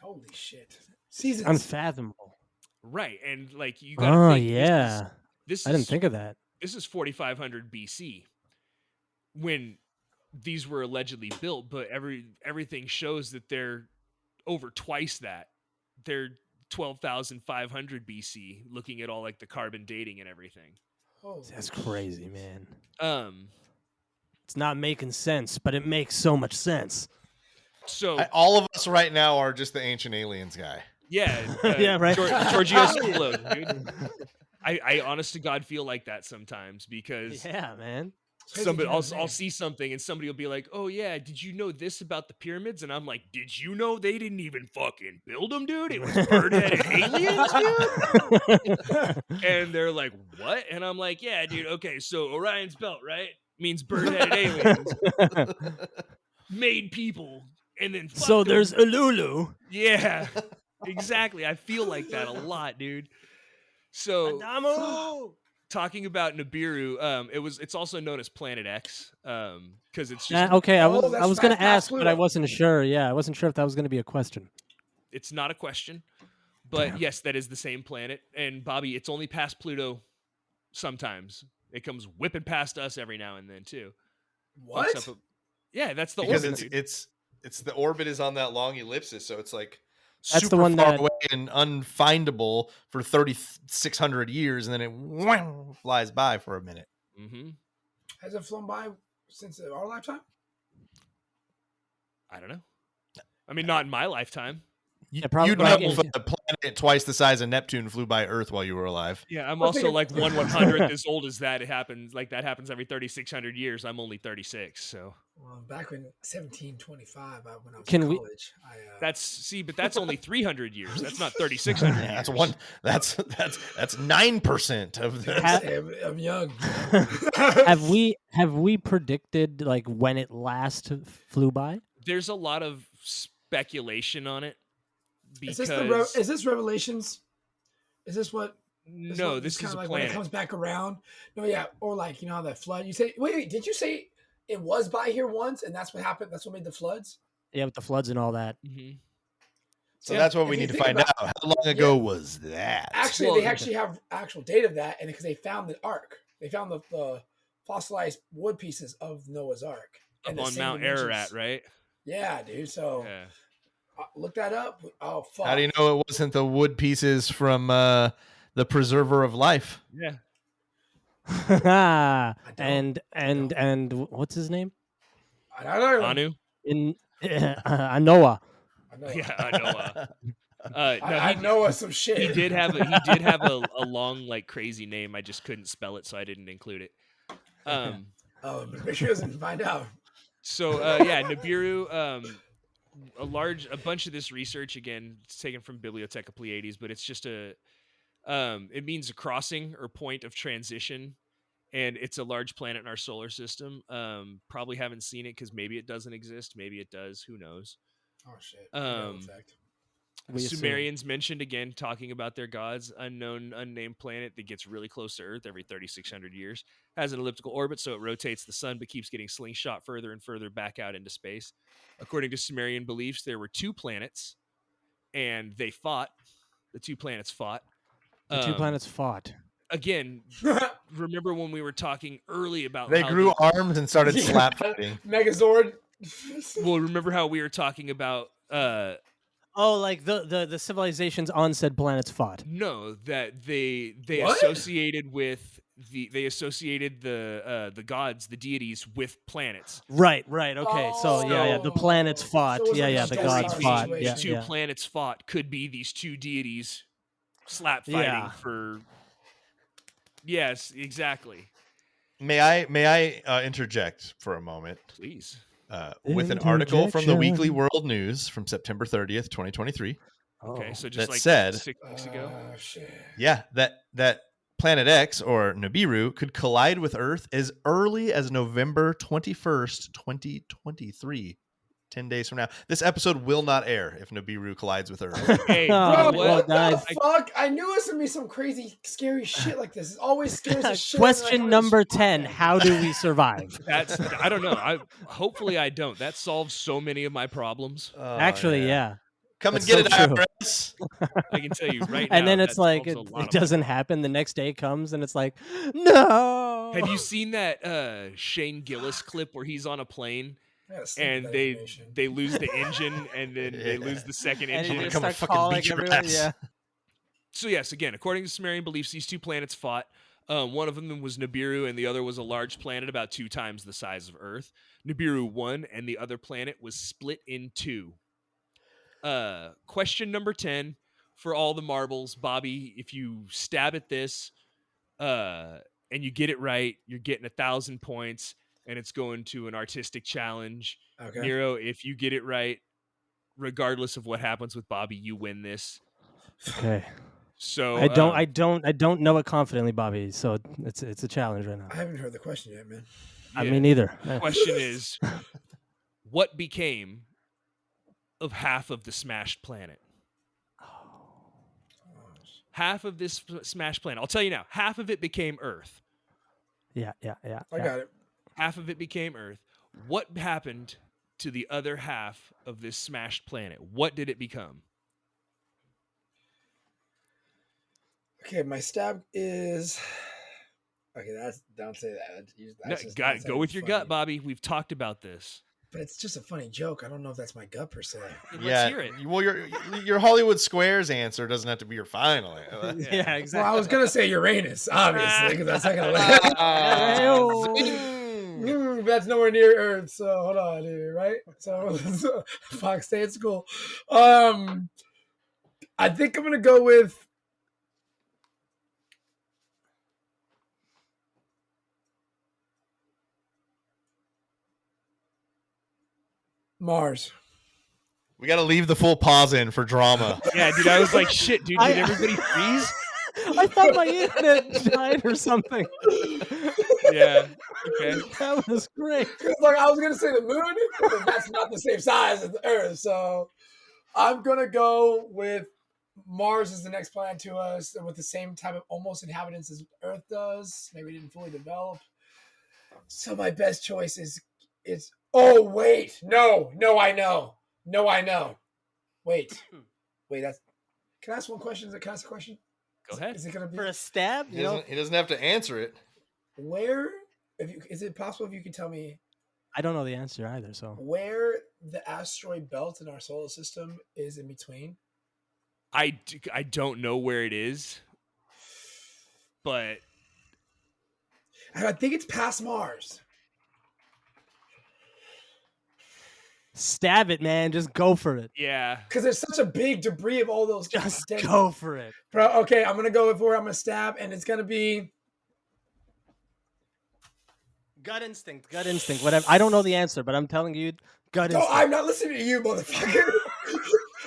Holy shit. Seasons. Unfathomable. Right. And like you gotta think, yeah. This I didn't think of that. This is 4500 BC when these were allegedly built, but everything shows that they're over twice that. They're 12,500 BC, looking at all like the carbon dating and everything. That's crazy, man. It's not making sense, but it makes so much sense. So all of us right now are just the ancient aliens guy. Yeah, yeah, right. Giorgio Solo, dude. I honest to God feel like that sometimes because man. Somebody, I'll see something and somebody will be like, "Oh yeah, did you know this about the pyramids?" And I'm like, "Did you know they didn't even fucking build them, dude? It was bird-headed aliens, dude." And they're like, "What?" And I'm like, "Yeah, dude. Okay, so Orion's belt, right, means bird-headed aliens made people, and then so them. There's Ululu. Yeah, exactly. I feel like that a lot, dude. So." Adamu! Talking about Nibiru, it's also known as Planet X, because it's just okay. I was going to ask, but I wasn't sure. Yeah, I wasn't sure if that was going to be a question. It's not a question, but yes, that is the same planet. And Bobby, it's only past Pluto sometimes. It comes whipping past us every now and then too. What? Fucks up yeah, that's the Because orbit, dude. it's the orbit is on that long ellipsis, so it's like That's the super one far that- away and unfindable for 3,600 years, and then it flies by for a minute. Mm-hmm. Has it flown by since our lifetime? I don't know. I mean, not in my lifetime. probably You'd like know if a planet twice the size of Neptune flew by Earth while you were alive. Yeah, I'm I was also thinking- like 1/100th as old as that. It happens like that happens every 3,600 years. I'm only 36, so Well, back in 1725, when I was Can in we- college, but that's only 300 years. That's not 3,600 years. That's one. That's 9% of the. I'm young. have we predicted like when it last flew by? There's a lot of speculation on it because Is this Revelations? Is this what? no, this kind is of a like when it planet. comes back around. No, yeah, or like how that flood. You say, wait, did you say it was by here once, and that's what happened? That's what made the floods. Yeah, with the floods and all that. Mm-hmm. So Yeah, that's what if we you need to think find about- out. How long ago was that? Actually, Well, they actually have actual data of that, and because they found the Ark, they found the fossilized wood pieces of Noah's Ark Up and the on same Mount dimensions. Ararat, right? Yeah, dude. So Yeah. look that up. Oh fuck! How do you know it wasn't the wood pieces from the preserver of life? Yeah. and what's his name? I don't know. Anu? In Noah. I know. Yeah, I know. No, I know some shit. he did have a long like crazy name. I just couldn't spell it, so I didn't include it. Oh, but make sure he doesn't find out. So yeah, Nibiru. A bunch of this research again, it's taken from Bibliotheca Pleiades, but it's just it means a crossing or point of transition, and it's a large planet in our solar system. Probably haven't seen it because maybe it doesn't exist, maybe it does. Who knows? Oh shit. We assume. Sumerians mentioned again, talking about their gods, unknown, unnamed planet that gets really close to Earth every 3,600 years, has an elliptical orbit, so it rotates the sun, but keeps getting slingshot further and further back out into space. According to Sumerian beliefs, there were two planets, and they fought. The two planets fought. The two planets fought. Again, remember when we were talking early about They how grew arms and started Yeah. slap fighting. Megazord. well, remember how we were talking about Oh, like the civilizations on said planets fought. no, that they What? associated with the gods, the deities, with planets. Right. Okay. So yeah, the planets So fought. it was like a The story gods being fought. situation. Yeah, These two yeah. planets fought could be these two deities slap fighting Yeah. for. Yes, exactly. May I interject for a moment Please. with an article from the Weekly Interjection. World News from September 30th, 2023. Okay, Oh. so just That like said- 6 weeks ago. Shit. Yeah, that Planet X or Nibiru could collide with Earth as early as November 21st, 2023. 10 days from now. This episode will not air if Nibiru collides with Earth. Hey, Oh, bro, well, What guys. the fuck? I knew it was gonna be some crazy, scary shit like this. It always scares the shit. Question number 10: how do we survive? that's I don't know. Hopefully I don't. That solves so many of my problems. Oh, Actually, yeah. Come That's and get so it, true. IRS. I can tell you right now. And then it's that like solves it a lot of my doesn't problems. happen. The next day comes and it's like, no. Have you seen that Shane Gillis clip where he's on a plane and they lose the engine and then they lose the second And engine? they Come start fucking calling beat your everyone. ass. Yeah. So yes, again, according to Sumerian beliefs, these two planets fought. One of them was Nibiru, and the other was a large planet about 2 times the size of Earth. Nibiru won, and the other planet was split in 2. Question number 10 for all the marbles, Bobby. If you stab at this, and you get it right, you're getting 1,000 points, and it's going to an artistic challenge. Okay. Nero, if you get it right, regardless of what happens with Bobby, you win this. Okay. So I don't know it confidently, Bobby. So it's a challenge right now. I haven't heard the question yet, man. I yeah. mean, neither. The question is, what became of half of the smashed planet? Half of this smashed planet. I'll tell you now. Half of it became Earth. Yeah. I got it. Half of it became Earth. What happened to the other half of this smashed planet? What did it become? Okay, my stab is Okay, don't say that. No, go with your gut, Bobby. We've talked about this. But it's just a funny joke. I don't know if that's my gut per se. Let's hear it. Well, your Hollywood Squares answer doesn't have to be your final. Yeah, exactly. Well, I was gonna say Uranus, obviously, because that's not gonna. That's nowhere near Earth. So hold on here, right? So Fox, stay at school. I think I'm gonna go with. Mars. We got to leave the full pause in for drama. Yeah, dude, I was like, shit, dude, did everybody freeze? I thought my internet died or something. Yeah. Okay. That was great. Like I was gonna say the moon, but that's not the same size as the Earth. So I'm gonna go with Mars is the next planet to us, and with the same type of almost inhabitants as Earth does. Maybe it didn't fully develop. So my best choice is. Oh wait, no, I know. Wait, that's. Can I ask one question? Can I ask a question? Go ahead. Is it gonna be For a stab? He doesn't have to answer it. Where? Is it possible if you could tell me? I don't know the answer either. So where the asteroid belt in our solar system is in between? I don't know where it is, but I think it's past Mars. stab it, man. Just go for it. Yeah. Because there's such a big debris of all those. Just go for it. Bro, okay, I'm gonna go for it. I'm gonna stab, and it's gonna be gut instinct. Whatever. I don't know the answer, but I'm telling you, gut instinct. No, I'm not listening to you, motherfucker.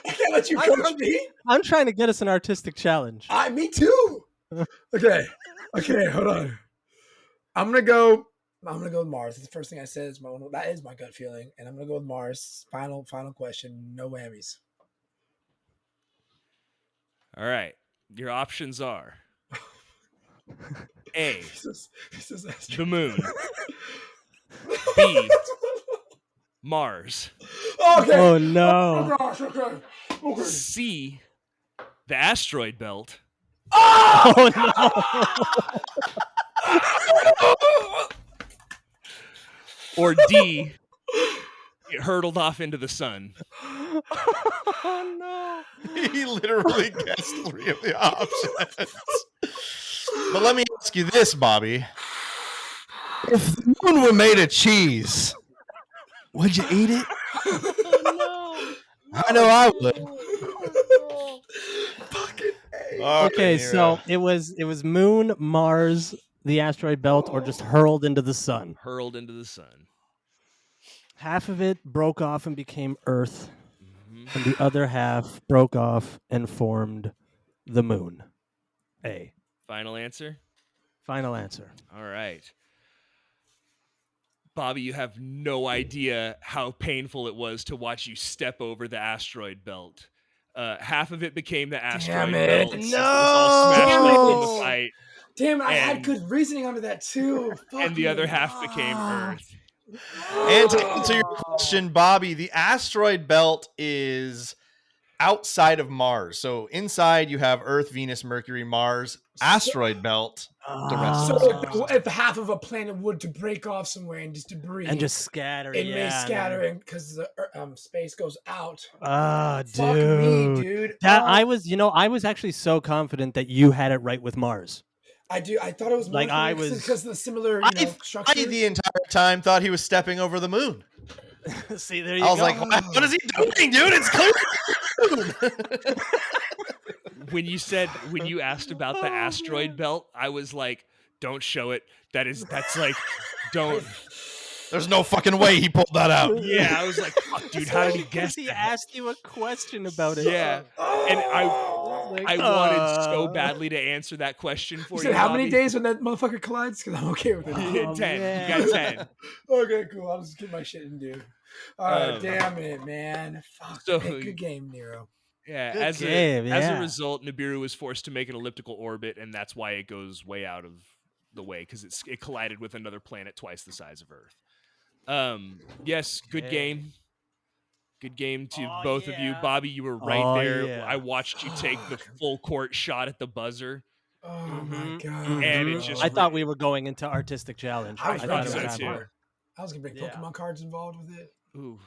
I can't let you coach me. I'm trying to get us an artistic challenge. Me too. Okay, hold on. I'm gonna go with Mars. That's the first thing I said. That is my gut feeling, and I'm gonna go with Mars. Final question. No whammies. All right. Your options are A, the moon. B, Mars. Okay. Oh no. Oh gosh. Okay. C, the asteroid belt. Oh no. Or D, it hurtled off into the sun. Oh no. He literally guessed 3 of the options. But let me ask you this, Bobby. If the moon were made of cheese, would you eat it? Oh, no. I know I would. Fucking A. Okay, so it was Moon, Mars, the asteroid belt, or just hurled into the sun. Hurled into the sun. Half of it broke off and became Earth, and the other half broke off and formed the moon. A. Final answer? Final answer. All right. Bobby, you have no idea how painful it was to watch you step over the asteroid belt. Half of it became the asteroid belt. No! It was all smashed up in the fight. Damn it, I had good reasoning under that too. And the other half became Earth. And to answer your question, Bobby, the asteroid belt is outside of Mars. So inside you have Earth, Venus, Mercury, Mars, asteroid belt. The rest So if half of a planet would to break off somewhere and just debris And just scatter. it may scatter because the space goes out. Ah, Fuck dude. me, dude. I was actually so confident that you had it right with Mars. I thought it was Like, I was- because of the similar structure. I the entire time thought he was stepping over the moon. See, there you I go. was like, what is he doing, dude? It's clear. When you asked about the asteroid belt, I was like, don't show it. That's like, don't. There's no fucking way he pulled that out. Yeah, I was like, fuck, dude, how did he guess He that? asked you a question about it. Yeah, and I wanted so badly to answer that question for You you. said how many Bobby. days when that motherfucker collides? Because I'm okay with it. You get 10. man. You got 10. Okay, cool. I'll just get my shit and do. Damn it, man. Fuck. So- Hey, good game, Nero. Yeah, Good as game, a yeah. result, Nibiru was forced to make an elliptical orbit, and that's why it goes way out of the way, because it collided with another planet twice the size of Earth. Yes, good Yeah. game. Good game to Oh, both of you. yeah. Bobby, you were right Oh, there. yeah. I watched you take the full court shot at the buzzer. Oh my Mhm, god! And it mhm. just I thought we were going into artistic challenge. I was I thought think it so was too. happening. I was gonna bring Yeah. Pokemon cards involved with it. Ooh.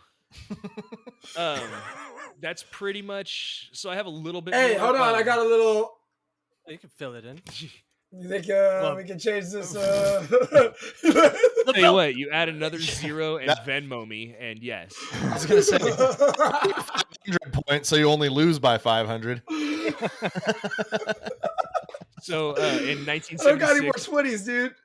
That's pretty much. So I have a little bit. Hey, more, hold on! I got a little. You can fill it in. You think Well- we can change this? Tell you what, you add another 0 and That- Venmo me, and yes. I was gonna say 500 points, so you only lose by 500. So in I don't got any more 1976, 20s, dude.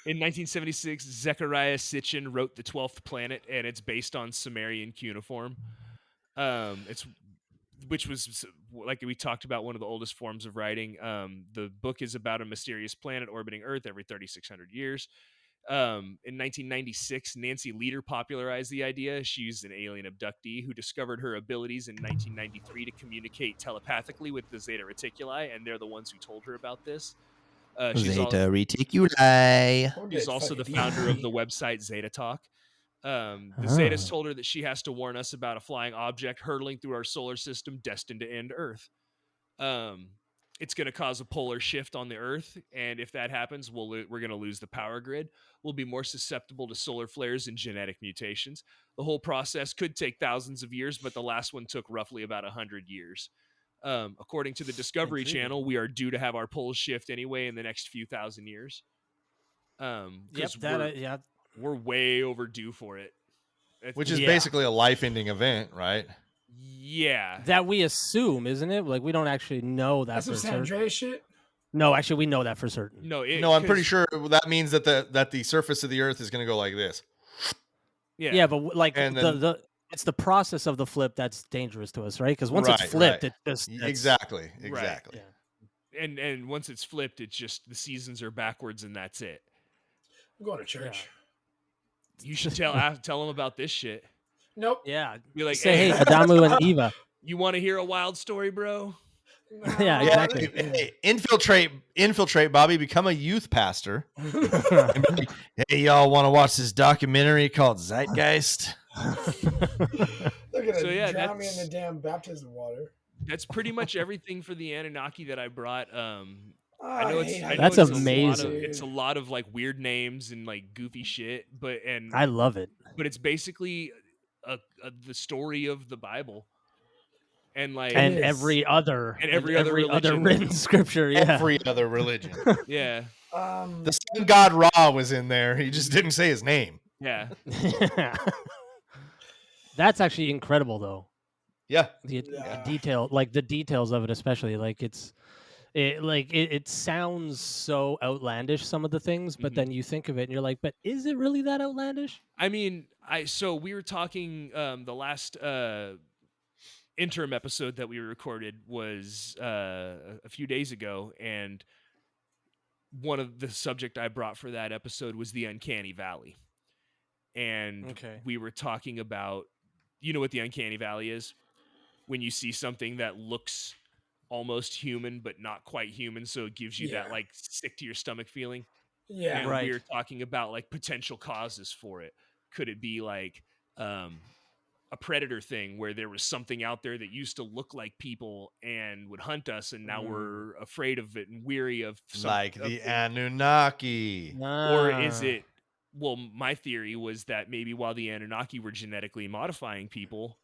in 1976, Zechariah Sitchin wrote The 12th Planet, and it's based on Sumerian cuneiform. Which was, like we talked about, one of the oldest forms of writing. The book is about a mysterious planet orbiting Earth every 3,600 years. In 1996, Nancy Lieder popularized the idea. She's an alien abductee who discovered her abilities in 1993 to communicate telepathically with the Zeta Reticuli, and they're the ones who told her about this. She's Reticuli. She's also the founder of the website Zeta Talk. The Zetas told her that she has to warn us about a flying object hurtling through our solar system destined to end Earth. It's going to cause a polar shift on the Earth, and if that happens, we're going to lose the power grid. We'll be more susceptible to solar flares and genetic mutations. The whole process could take thousands of years, but the last one took roughly about 100 years. According to the Discovery Channel, we are due to have our poles shift anyway in the next few thousand years. Yep, Because we're way overdue for it. Which is Yeah. basically a life-ending event, right? Yeah. That we assume, isn't it? Like we don't actually know that That's for some San certain. Andreas shit. No, actually, we know that for certain. No, No, I'm pretty sure that means that the surface of the Earth is going to go like this. Yeah, but like And then- it's the process of the flip that's dangerous to us, right? Because once it's Right, flipped, right. it just Exactly. Yeah. And once it's flipped, it's just the seasons are backwards and that's it. I'm going to church. You should tell them about this shit. Nope. Yeah. Be like, Say, hey, hey, Adamu and Eva. you want to hear a wild story, bro? Yeah, exactly. Hey, infiltrate, Bobby. Become a youth pastor. Hey, y'all want to watch this documentary called Zeitgeist? They're gonna So, yeah, drown me in that's- the damn baptism water. That's pretty much everything for the Anunnaki that I brought. I I know hate it's how I know That's it's amazing. It's a lot of like weird names and like goofy shit, but I love it. but it's basically the story of the Bible, and like And is. every other other religion. written scripture. Yeah. Every other religion. yeah, The sun god Ra was in there. He just didn't say his name. yeah. That's actually incredible, though. Yeah. The Yeah. detail, like the details of it, especially like it sounds so outlandish, some of the things, but Mhm. then you think of it and you're like, but is it really that outlandish? I mean, so we were talking the last interim episode that we recorded was a few days ago, and one of the subject I brought for that episode was the uncanny valley. And Okay. we were talking about, you know what the uncanny valley is? When you see something that looks almost human but not quite human, so it gives you Yeah. that like sick to your stomach feeling. Yeah. And Right. we were talking about like potential causes for it. Could it be like a predator thing where there was something out there that used to look like people and would hunt us, and now we're afraid of it and weary of Like the Anunnaki. or is Ah. it? Well, my theory was that maybe while the Anunnaki were genetically modifying people,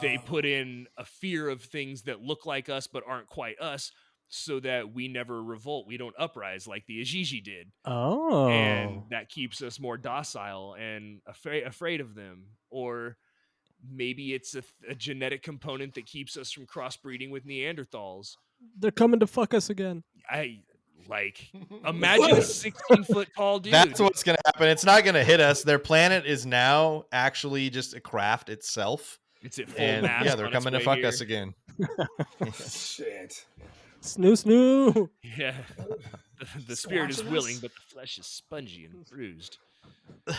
they put in a fear of things that look like us but aren't quite us, so that we never revolt. We don't uprise like the Ajiji did. Oh. And that keeps us more docile and afraid of them. Or maybe it's a genetic component that keeps us from crossbreeding with Neanderthals. They're coming to fuck us again. Imagine a 16-foot tall dude. That's what's going to happen. It's not going to hit us. Their planet is now actually just a craft itself. It's at full And mast. yeah, they're on its coming to way fuck here. us again. Shit. Snoo. Yeah. The spirit is Squashing willing, us? but the flesh is spongy and bruised. Well,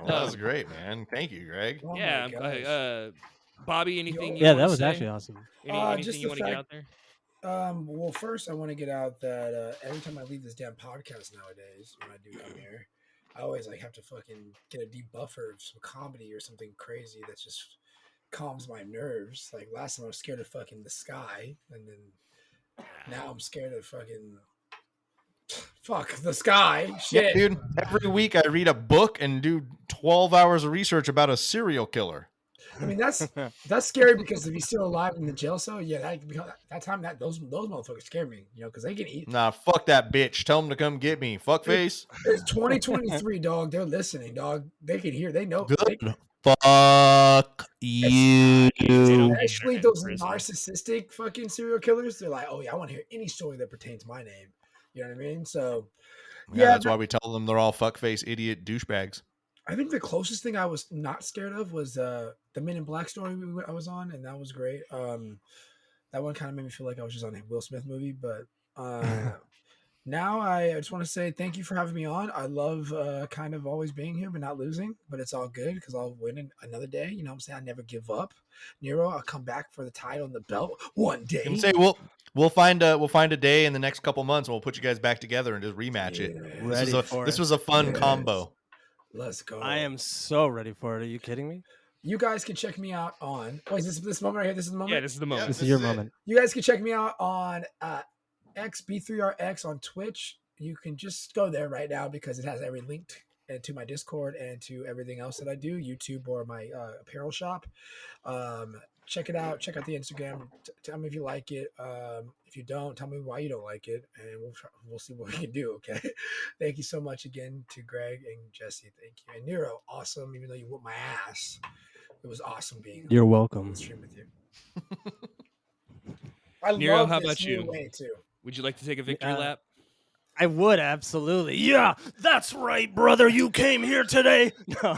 that was great, man. Thank you, Greg. Oh Yeah. my gosh. Bobby, anything you Yeah, wanna that was say? actually awesome. Anything just you the want to get fact- out there? Well, first I want to get out that every time I leave this damn podcast nowadays, when I do come here, I always like have to fucking get a debuffer of some comedy or something crazy that just calms my nerves. Like last time I was scared of fucking the sky, and then Now I'm scared of fuck the sky. Yeah, Shit. dude. Every week I read a book and do 12 hours of research about a serial killer. I mean, that's scary because if he's still alive in the jail cell, yeah, that time those motherfuckers scare me, because they can eat. Nah, fuck that bitch. Tell him to come get me. Fuckface. It's 2023, dog. They're listening, dog. They can hear. They know. Good. Fuck you. Especially those narcissistic fucking serial killers. They're like, oh yeah, I want to hear any story that pertains to my name. You know what I mean? So Yeah, that's why we tell them they're all fuckface idiot douchebags. I think the closest thing I was not scared of was the Men in Black story I was on, and that was great. That one kind of made me feel like I was just on a Will Smith movie, but now I just want to say thank you for having me on. I love kind of always being here, but not losing. But it's all good because I'll win another day. You know what I'm saying? I never give up. Nero, I'll come back for the title and the belt one day. And say we'll find a day in the next couple months and we'll put you guys back together and just rematch it. This was a fun combo. Let's go. I am so ready for it. Are you kidding me? You guys can check me out on. Oh, is this moment right here? This is the moment? Yeah, this is the moment. This is your moment. You guys can check me out on XB3RX on Twitch. You can just go there right now because it has every link to my Discord and to everything else that I do, YouTube or my apparel shop. Check it out. Check out the Instagram. Tell me if you like it. If you don't, tell me why you don't like it, and we'll see what we can do. Okay. Thank you so much again to Greg and Jesse. Thank you. And Nero, awesome. Even though you whooped my ass, it was awesome being. You're welcome. On the stream with you. I Nero, love how this about new you? way too. Would you like to take a victory lap? I would, absolutely. Yeah, that's right, brother. You came here today. No.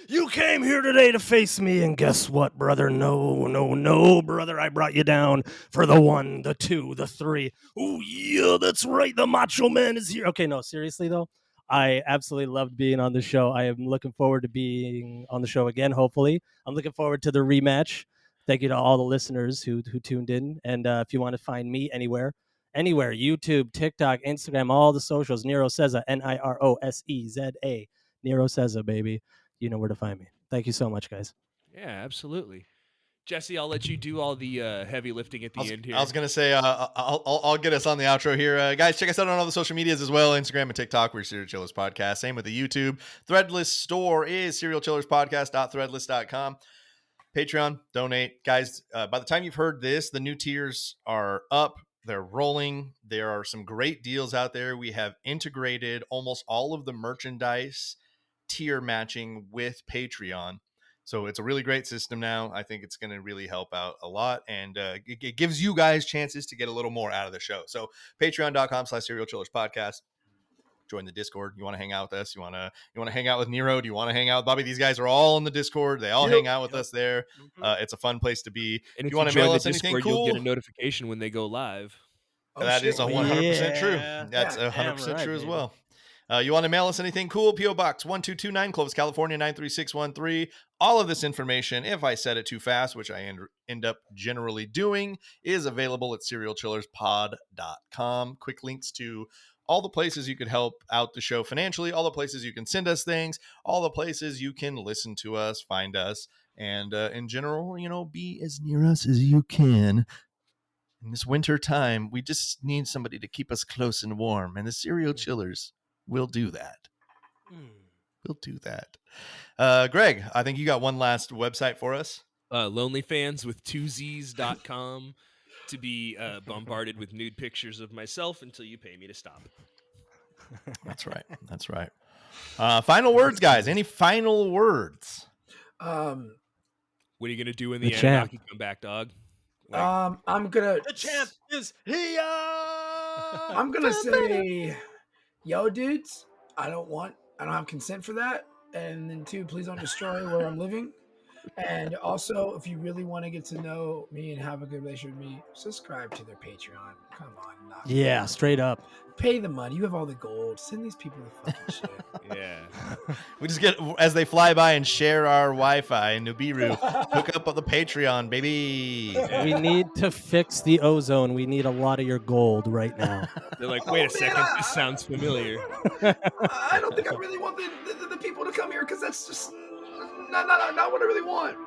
You came here today to face me, and guess what, brother? No, brother. I brought you down for the 1, the 2, the 3. Oh, yeah, that's right. The Macho Man is here. Okay, no, seriously, though. I absolutely loved being on the show. I am looking forward to being on the show again, hopefully. I'm looking forward to the rematch. Thank you to all the listeners who tuned in. And if you want to find me anywhere, YouTube, TikTok, Instagram, all the socials, Nero Ceza, Niroseza, Nero Ceza, baby. You know where to find me. Thank you so much, guys. Yeah, absolutely. Jesse, I'll let you do all the heavy lifting at the end here. I was gonna say I'll get us on the outro here, guys. Check us out on all the social medias as well, Instagram and TikTok. We're Serial Chillers Podcast. Same with the YouTube. Threadless store is serialchillerspodcast.threadless.com. Patreon, donate, guys. By the time you've heard this, the new tiers are up. They're rolling. There are some great deals out there. We have integrated almost all of the merchandise tier matching with Patreon. So it's a really great system now. I think it's going to really help out a lot. And it gives you guys chances to get a little more out of the show. So patreon.com/serialchillerspodcast. Join the Discord. You want to hang out with us? You want to hang out with Nero? Do you want to hang out with Bobby? These guys are all in the Discord. They all hang out with us there. It's a fun place to be. And if you want to mail us anything Discord, cool, you'll get a notification when they go live. That is 100% true. That's 100% true as well. You want to mail us anything cool? P.O. Box 1229, Clovis, California, 93613. All of this information, if I said it too fast, which I end up generally doing, is available at serialchillerspod.com. Quick links to all the places you could help out the show financially, all the places you can send us things, all the places you can listen to us, find us, and in general, be as near us as you can. In this winter time, we just need somebody to keep us close and warm, and the Serial Chillers will do that. We'll do that. Greg, I think you got one last website for us. Lonelyfans2z's.com to be bombarded with nude pictures of myself until you pay me to stop. That's right. That's right. Final words, guys. Any final words? What are you going to do when the champ Anunnaki come back, dog? I'm gonna. The champ is here. I'm gonna say, yo, dudes. I don't have consent for that. And then 2, please don't destroy where I'm living. And also, if you really want to get to know me and have a good relationship with me, subscribe to their Patreon. Come on, yeah, straight up. Pay the money. You have all the gold. Send these people the fucking shit. Yeah. We just get, as they fly by and share our Wi-Fi in Nubiru, hook up on the Patreon, baby. We need to fix the ozone. We need a lot of your gold right now. They're like, wait a second, this sounds familiar. I don't think I really want the people to come here because that's just not what I really want.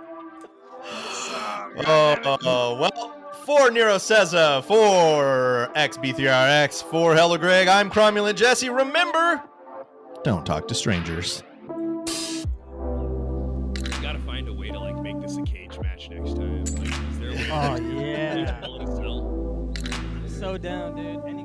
Well, For Nero Ceza, for XB3RX, for Hello Greg, I'm Cromulent Jesse. Remember, don't talk to strangers. We gotta find a way to like make this a cage match next time. Like, is there a way Oh, to yeah. each bullet is hell? I'm so down, dude.